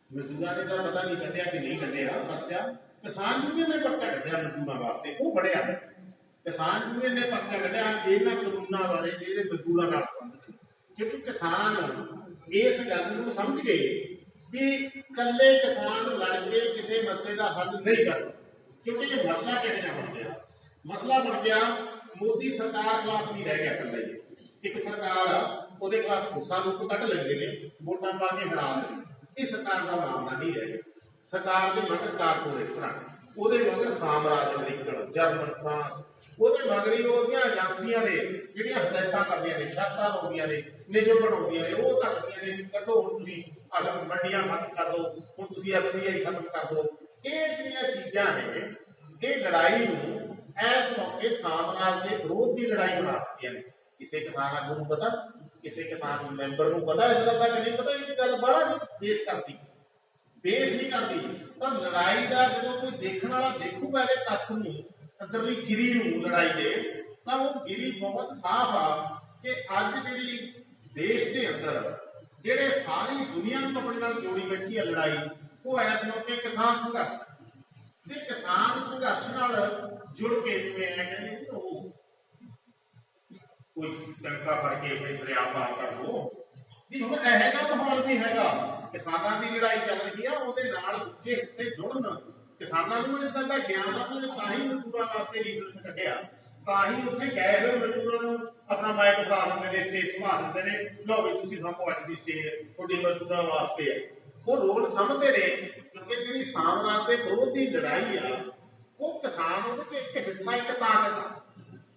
ਮਜ਼ਦੂਰਾਂ ਨੇ ਤਾਂ ਪਤਾ ਨਹੀਂ ਕੱਢਿਆ ਕਿ ਨਹੀਂ ਕੱਢਿਆ ਪਰਚਾ, ਕਿਸਾਨ ਯੂਨੀਅਨ ਨੇ ਪਰਚਾ ਕੱਢਿਆ ਮਜ਼ਦੂਰਾਂ ਵਾਸਤੇ, ਉਹ ਬੜਿਆ ਕਿਸਾਨ ਯੂਨੀਅਨ ਨੇ ਪਰਚਾ ਕੱਢਿਆ ਇਹਨਾਂ ਕਾਨੂੰਨਾਂ ਬਾਰੇ ਜਿਹੜੇ ਮਜ਼ਦੂਰਾਂ ਨਾਲ ਸੰਬੰਧਿਤ। ਕਿਉਂਕਿ ਕਿਸਾਨ ਇਸ ਗੱਲ ਨੂੰ ਸਮਝ ਗਏ ਵੀ ਇਕੱਲੇ ਕਿਸਾਨ ਲੜ ਕੇ ਕਿਸੇ ਮਸਲੇ ਦਾ ਹੱਲ ਨਹੀਂ ਕਰ ਸਕਦੇ, ਕਿਉਂਕਿ ਇਹ ਮਸਲਾ ਕਿਹੋ ਜਿਹਾ ਬਣ ਗਿਆ, ਮਸਲਾ ਬਣ ਗਿਆ ਮੋਦੀ ਸਰਕਾਰ ਖਿਲਾਫ ਨਹੀਂ ਰਹਿ ਗਿਆ ਇਕੱਲਾ ਹੀ। ਇੱਕ ਸਰਕਾਰ ਆ, ਉਹਦੇ ਖਿਲਾਫ ਗੁੱਸਾ ਲੋਕ ਕੱਢ ਲੈਂਦੇ ਨੇ, ਵੋਟਾਂ ਪਾ ਕੇ ਹਰਾ ਦਿੰਦੇ। ਇਹ ਸਰਕਾਰ ਦਾ ਮਾਮਲਾ ਨਹੀਂ ਰਹਿ ਗਿਆ। ਸਰਕਾਰ ਦੇ ਮਗਰ ਕਾਰਪੋਰੇਟਰਾਂ, ਉਹਦੇ ਮਗਰ ਸਾਮਰਾਜ ਅਮਰੀਕਨ, ਜਰਮਨ, ਫਰਾਂਸ, ਉਹਦੇ ਮਗਰ ਹੀ ਉਹਦੀਆਂ ਏਜੰਸੀਆਂ ਨੇ ਜਿਹੜੀਆਂ ਹਦਾਇਤਾਂ ਕਰਦੀਆਂ ਨੇ, ਸ਼ਰਤਾਂ ਲਾਉਂਦੀਆਂ ਨੇ, ਨਿਯਮ ਬਣਾਉਂਦੀਆਂ ਨੇ, ਉਹ ਧੱਕਦੀਆਂ ਨੇ ਕੱਢੋ ਹੁਣ ਤੁਸੀਂ ਮੰਡੀਆਂ ਖਤਮ ਕਰ ਦਿਓ, ਹੁਣ ਤੁਸੀਂ FCI ਖਤਮ ਕਰ ਦਿਓ। ਇਹ ਜਿਹੜੀਆਂ ਚੀਜ਼ਾਂ ਨੇ, ਇਹ ਲੜਾਈ ਨੂੰ ਇਸ ਮੌਕੇ ਸਾਮਰਾਜ ਦੇ ਵਿਰੋਧ ਦੀ ਲੜਾਈ ਬਣਾ ਦਿੱਤੀਆਂ ਨੇ। ਕਿਸੇ ਕਿਸਾਨ ਆਗੂ ਨੂੰ ਪਤਾ, ਕਿਸੇ ਕਿਸਾਨ ਮੈਂਬਰ ਨੂੰ ਪਤਾ ਇਸ ਗੱਲ ਦਾ ਕਿ ਨਹੀਂ ਪਤਾ, ਇਹ ਗੱਲ ਬੜਾ ਬੇਸ ਕਰਦੀ, ਬੇਸ ਨਹੀਂ ਕਰਦੀ। ਪਰ ਲੜਾਈ ਦਾ ਜਦੋਂ ਕੋਈ ਦੇਖਣ ਵਾਲਾ ਦੇਖੂਗਾ ਇਹਦੇ ਤੱਥ ਨੂੰ, ਅੰਦਰਲੀ ਗਿਰੀ ਨੂੰ ਲੜਾਈ ਦੇ, ਤਾਂ ਉਹ ਗਿਰੀ ਬਹੁਤ ਸਾਫ਼ ਆ ਕਿ ਅੱਜ ਜਿਹੜੀ ਦੇਸ਼ ਦੇ ਅੰਦਰ ਜਿਹੜੇ ਸਾਰੀ ਦੁਨੀਆ ਨੂੰ ਆਪਣੇ ਨਾਲ ਜੋੜੀ ਬੈਠੀ ਹੈ ਲੜਾਈ, ਉਹ ਇਸ ਮੌਕੇ ਕਿਸਾਨ ਸੰਘਰਸ਼ ਤੇ ਕਿਸਾਨ ਸੰਘਰਸ਼ ਨਾਲ ਜੁੜ ਕੇ ਜਿਵੇਂ ਕਹਿੰਦੇ ਉਹ ਕੋਈ ਟੰਕਾ ਫੜ ਕੇ ਦਰਿਆ ਪਾਰ ਕਰ ਲਓ, ਵੀ ਹੁਣ ਇਹੋ ਜਿਹਾ ਮਾਹੌਲ ਵੀ ਹੈਗਾ। ਕਿਸਾਨਾਂ ਦੀ ਲੜਾਈ ਚੱਲ ਰਹੀ ਆ, ਉਹਦੇ ਨਾਲ ਦੂਜੇ ਹਿੱਸੇ ਜੁੜਨ, ਕਿਸਾਨਾਂ ਨੂੰ ਇਸ ਗੱਲ ਦਾ ਗਿਆਨ ਆ, ਉਹਨਾਂ ਨੇ ਤਾਂ ਹੀ ਮਜ਼ਦੂਰਾਂ ਵਾਸਤੇ ਲੀਡਰ ਕੱਢਿਆ, ਤਾਂ ਹੀ ਉੱਥੇ ਗਏ ਹੋਏ ਮਜ਼ਦੂਰਾਂ ਨੂੰ ਆਪਣਾ ਮਾਈਕ ਫੜਾ ਦਿੰਦੇ ਨੇ, ਸਟੇਜ ਸੰਭਾਲ ਦਿੰਦੇ ਨੇ, ਲਓ ਵੀ ਤੁਸੀਂ ਸਾਂਭੋ ਅੱਜ ਦੀ ਸਟੇਜ ਤੁਹਾਡੀ ਮਜ਼ਦੂਰਾਂ ਵਾਸਤੇ ਹੈ। ਉਹ ਰੋਲ ਸਮਝਦੇ ਨੇ, ਕਿਉਂਕਿ ਜਿਹੜੀ ਸਾਮਰਾਜ ਦੇ ਵਿਰੋਧ ਦੀ ਲੜਾਈ ਆ, ਉਹ ਕਿਸਾਨ ਉਹਦੇ ਚ ਇੱਕ ਹਿੱਸਾ, ਇੱਕ ਤਾਕਤ ਆ,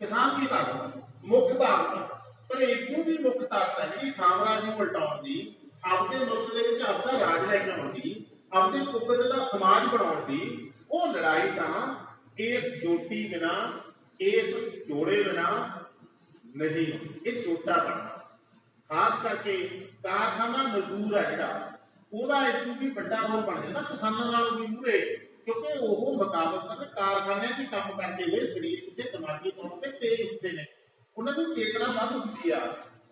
ਕਿਸਾਨ ਦੀ ਤਾਕਤ, ਮੁੱਖ ਤਾਕਤ। ਪਰ ਇਦੋਂ ਵੀ ਮੁੱਖ ਤਾਕਤ ਹੈ ਜਿਹੜੀ ਸਾਮਰਾਜ ਨੂੰ ਉਲਟਾਉਣ ਦੀ, ਆਪਦੇ ਮੁਲਕ ਦੇ ਵਿੱਚ ਆਪਦਾ ਰਾਜ ਲੈ ਕੇ ਆਉਣ ਦੀ, ਆਪਦੇ ਪੁੱਤ ਦਾ ਸਮਾਜ ਬਣਾਉਣ ਦੀ। ਉਹ ਲੜਾਈ ਤਾਂ ਇਸ ਜੋਟੀ ਬਿਨਾ, ਇਸ ਜੋੜੇ ਬਿਨਾ ਨਹੀਂ, ਇਹ ਜੋਟਾ ਬਣਨਾ। ਖਾਸ ਕਰਕੇ ਕਾਰਖਾਨਾ ਮਜ਼ਦੂਰ ਹੈ ਜਿਹੜਾ, ਉਹਦਾ ਇਦੋਂ ਵੀ ਵੱਡਾ ਰੋਲ ਬਣ ਜਾਂਦਾ ਕਿਸਾਨਾਂ ਨਾਲੋਂ ਵੀ ਮੂਹਰੇ, ਕਿਉਂਕਿ ਉਹ ਮੁਕਾਬਲਤਨ ਕਾਰਖਾਨਿਆਂ 'ਚ ਕੰਮ ਕਰਦੇ ਹੋਏ ਸਰੀਰਕ ਤੇ ਦਿਮਾਗੀ ਤੌਰ ਤੇ ਤੇਜ਼ ਹੁੰਦੇ ਨੇ, ਉਹਨਾਂ ਦੀ ਚੇਤਨਾ ਵੱਧ ਹੁੰਦੀ ਆ।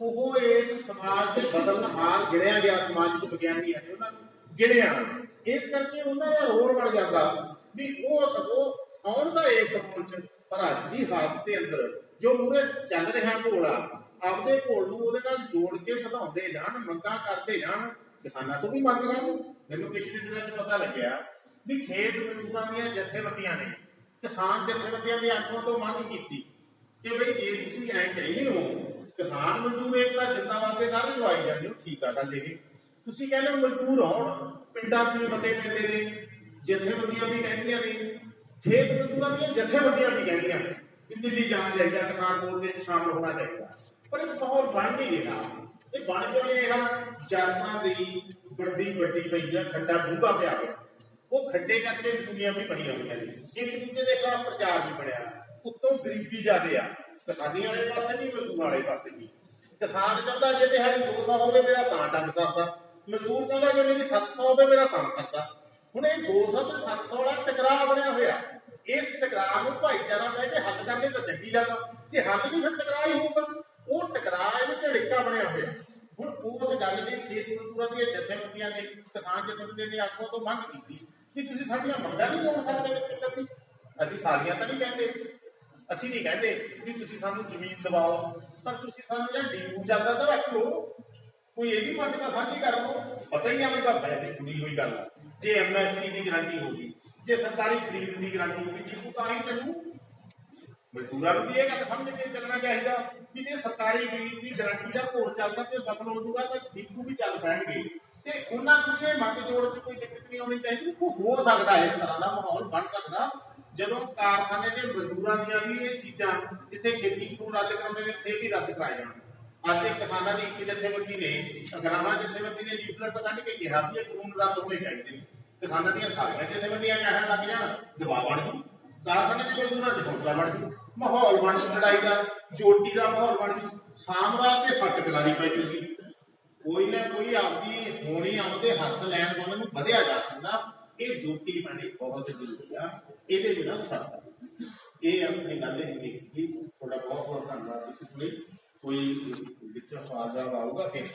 ਉਹ ਇਸ ਸਮਾਜ ਦੇ ਬਦਲਨਹਾਰ ਗਿਣਿਆ ਗਿਆ, ਸਮਾਜਿਕ ਵਿਗਿਆਨੀਆਂ ਨੇ ਉਹਨਾਂ ਨੂੰ ਗਿਣਿਆ, ਇਸ ਕਰਕੇ ਉਹਨਾਂ ਦਾ ਰੋਲ ਬਣ ਜਾਂਦਾ ਵੀ ਉਹ ਸਗੋਂ ਆਉਣ ਦਾ ਇਸ ਰੋਲ 'ਚ। ਪਰ ਅੱਜ ਦੀ ਹਾਲਤ ਦੇ ਅੰਦਰ ਜੋ ਮੂਹਰੇ ਚੱਲ ਰਿਹਾ ਘੋਲ ਆ, ਆਪਦੇ ਘੋਲ ਨੂੰ ਉਹਦੇ ਨਾਲ ਜੋੜ ਕੇ ਵਧਾਉਂਦੇ ਜਾਣ, ਮੰਗਾਂ ਕਰਦੇ ਜਾਣ, ਕਿਸਾਨਾਂ ਤੋਂ ਵੀ ਮੰਗ ਕਰਨ। ਮੈਨੂੰ ਪਿਛਲੇ ਦਿਨਾਂ 'ਚ ਪਤਾ ਲੱਗਿਆ ਵੀ ਖੇਤ ਮਜ਼ਦੂਰਾਂ ਦੀਆਂ ਜਥੇਬੰਦੀਆਂ ਨੇ ਕਿਸਾਨ ਜਥੇਬੰਦੀਆਂ ਦੇ ਆਗੂਆਂ ਤੋਂ ਮੰਗ ਕੀਤੀ ਕਿ ਬਈ ਜੇ ਤੁਸੀਂ ਐਂ ਕਹਿੰਦੇ ਹੋ ਕਿਸਾਨ ਮਜ਼ਦੂਰ ਏਕਤਾ ਜਿੰਦਾਬਾਦ ਦੇ ਸਾਰੇ ਲਵਾਈ ਜਾਂਦੇ ਹੋ, ਠੀਕ ਆ ਗੱਲ ਇਹ, ਤੁਸੀਂ ਕਹਿੰਦੇ ਹੋ ਮਜ਼ਦੂਰ ਆਉਣ, ਪਿੰਡਾਂ 'ਚ ਵੀ ਬੰਦੇ ਪੈਂਦੇ ਨੇ, ਜਥੇਬੰਦੀਆਂ ਵੀ ਕਹਿੰਦੀਆਂ ਨੇ, ਖੇਤ ਮਜ਼ਦੂਰਾਂ ਦੀਆਂ ਜਥੇਬੰਦੀਆਂ ਵੀ ਕਹਿੰਦੀਆਂ ਕਿ ਦਿੱਲੀ ਜਾਣਾ ਚਾਹੀਦਾ, ਕਿਸਾਨ ਮੋਰਚੇ 'ਚ ਸ਼ਾਮਲ ਹੋਣਾ ਚਾਹੀਦਾ। ਪਰ ਇਹ ਮਾਹੌਲ ਬਣ ਨਹੀਂ ਰਿਹਾ। ਇਹ ਬਣ ਕਿਉਂ ਨਹੀਂ ਰਿਹਾ? ਜਾਤਾਂ ਦੀ ਵੱਡੀ ਵੱਡੀ ਪਈ ਆ, ਖੱਡਾ ਡੂੰਘਾ ਪਿਆ ਹੋਇਆ। ਉਹ ਖੱਡੇ ਕਰਕੇ ਦੁਨੀਆ ਵੀ ਬਣੀਆਂ ਹੋਈਆਂ ਨੇ, ਇੱਕ ਦੂਜੇ ਦੇ ਖਿਲਾਫ ਪ੍ਰਚਾਰ ਵੀ ਬਣਿਆ। ਉੱਤੋਂ ਗਰੀਬੀ ਜ਼ਿਆਦੇ ਆ, ਕਿਸਾਨੀ ਵਾਲੇ ਪਾਸੇ ਵੀ ਮਜ਼ਦੂਰ ਵਾਲੇ ਪਾਸੇ ਵੀ। ਕਿਸਾਨ ਚਾਹੁੰਦਾ ਜੇ ਦਿਹਾੜੀ 200 ਹੋਵੇ ਮੇਰਾ ਤਾਂ ਡੰਗ ਸਰਦਾ, ਮਜ਼ਦੂਰ ਕਹਿੰਦਾ ਜੇ ਮੇਰੀ 700 ਹੋਵੇ ਮੇਰਾ ਤਾਂ ਸਰਦਾ। ਹੁਣ ਇਹ 200 ਤੇ 700 ਵਾਲਾ ਟਕਰਾਅ ਬਣਿਆ ਹੋਇਆ। ਇਸ ਟਕਰਾਅ ਨੂੰ ਭਾਈਚਾਰਾ ਬਹਿ ਕੇ ਹੱਲ ਕਰਨੇ ਤਾਂ ਚੰਗੀ ਗੱਲ ਆ, ਜੇ ਹੱਲ ਨਹੀਂ ਫਿਰ ਟਕਰਾਅ ਹੀ ਹੋਊਗਾ। ਉਹ ਟਕਰਾਅ ਇਹਨੂੰ ਝੜਿੱਕਾ ਬਣਿਆ ਹੋਇਆ। ਹੁਣ ਉਸ ਗੱਲ ਲਈ ਖੇਤ ਮਜ਼ਦੂਰਾਂ ਦੀਆਂ ਜਥੇਬੰਦੀਆਂ ਨੇ, ਕਿਸਾਨ ਜਥੇਬੰਦੀਆਂ ਦੇ ਆਗੂਆਂ ਤੋਂ ਮੰਗ ਕੀਤੀ ਕਿ ਤੁਸੀਂ ਸਾਡੀਆਂ ਮੰਗਾਂ ਨਹੀਂ ਸੁਣ ਸਕਦੇ ਵਿੱਚ ਕਦੀ। ਅਸੀਂ ਸਾਰੀਆਂ ਤਾਂ ਨਹੀਂ ਕਹਿੰਦੇ, ਅਸੀਂ ਨਹੀਂ ਕਹਿੰਦੇ ਵੀ ਤੁਸੀਂ ਸਾਨੂੰ ਜ਼ਮੀਨ ਦਿਵਾਓ, ਪਰ ਤੁਸੀਂ ਸਾਨੂੰ ਜਿਹੜਾ ਡੀਪੂ ਚੱਲਦਾ ਤਾਂ ਰੱਖ ਲਓ, ਕੋਈ ਇਹਦੀ ਮੰਗ ਤਾਂ ਸਾਂਝੀ ਕਰ ਲਓ। ਪਤਾ ਹੀ ਆ ਵੀ ਤਾਂ ਵੈਸੇ ਕੁੜੀ ਹੋਈ ਗੱਲ, ਜੇ MSP ਦੀ ਗਰੰਟੀ ਹੋ ਗਈ, ਜੇ ਸਰਕਾਰੀ ਖਰੀਦ ਦੀ ਗਰੰਟੀ ਹੋ ਗਈ, ਡੀਪੂ ਤਾਂ ਹੀ ਚੱਲੂ। ਮਜ਼ਦੂਰਾਂ ਨੂੰ ਵੀ ਇਹ ਗੱਲ ਸਮਝ ਕੇ ਚੱਲਣਾ ਚਾਹੀਦਾ ਕਿ ਜੇ ਸਰਕਾਰੀ ਖਰੀਦ ਦੀ ਗਰੰਟੀ ਦਾ ਘੋਲ ਚੱਲਦਾ ਤੇ ਸਫਲ ਹੋ ਜਾਊਗਾ ਤਾਂ ਡੀਪੂ ਵੀ ਚੱਲ ਪੈਣਗੇ। ਤੇ ਉਹਨਾਂ ਨੂੰ ਇਹ ਮੰਗ ਜੋੜ 'ਚ ਕੋਈ ਦਿੱਕਤ ਨਹੀਂ ਆਉਣੀ ਚਾਹੀਦੀ। ਹੋ ਸਕਦਾ ਇਸ ਤਰ੍ਹਾਂ ਦਾ ਮਾਹੌਲ ਬਣ ਸਕਦਾ ਜਦੋਂ ਕਾਰਖਾਨੇ ਦੇ ਮਜ਼ਦੂਰਾਂ ਦੀਆਂ ਵੀ ਇਹ ਚੀਜ਼ਾਂ, ਜਿੱਥੇ ਖੇਤੀ ਕਾਨੂੰਨ ਰੱਦ ਕਰਾਉਂਦੇ ਨੇ ਉੱਥੇ ਵੀ ਰੱਦ ਕਰਾਏ ਜਾਣ। ਅੱਜ ਇਹ ਕਿਸਾਨਾਂ ਦੀ ਇੱਕ ਜਥੇਬੰਦੀ ਨੇ, ਅਗਰਾਹਾਂ ਜਥੇਬੰਦੀ ਨੇ ਲੀਫਲੈਟ ਕੱਢ ਕੇ ਕਿਹਾ ਵੀ ਇਹ ਕਾਨੂੰਨ ਰੱਦ ਹੋਣੇ ਚਾਹੀਦੇ ਨੇ। ਕਿਸਾਨਾਂ ਦੀਆਂ ਸਾਰੀਆਂ ਜਥੇਬੰਦੀਆਂ ਕਹਿਣ ਲੱਗ ਜਾਣ, ਦਬਾਅ ਬਣ ਜੂ, ਕਾਰਖਾਨੇ ਦੇ ਮਜ਼ਦੂਰਾਂ 'ਚ ਹੌਸਲਾ ਬਣ ਜੂ, ਮਾਹੌਲ ਬਣ ਜੂ ਲੜਾਈ ਦਾ, ਚੋਟੀ ਦਾ ਮਾਹੌਲ ਬਣ ਜੂ, ਸਾਮਰਾਜ ਤੇ ਸੱਟ ਚਲਾਣੀ ਪੈ ਜੂਗੀ। ਕੋਈ ਨਾ ਕੋਈ ਆਪਦੀ ਹੋਣੀ ਆਪਦੇ ਹੱਥ ਲੈਣ ਵੱਲ ਨੂੰ ਵਧਿਆ ਜਾ ਸਕਦਾ। ਇਹ ਜੋਟੀ ਪੈਣੀ ਬਹੁਤ ਜ਼ਰੂਰੀ ਆ, ਇਹਦੇ ਬਿਨਾਂ ਸਰਦਾ। ਇਹ ਆਪਣੀ ਗੱਲ ਇਹ ਸੀ। ਤੁਹਾਡਾ ਬਹੁਤ ਬਹੁਤ ਧੰਨਵਾਦ। ਤੁਸੀਂ ਕੋਈ ਵਿੱਚ ਸਵਾਲ ਜਵਾਬ ਆਊਗਾ ਫਿਰ।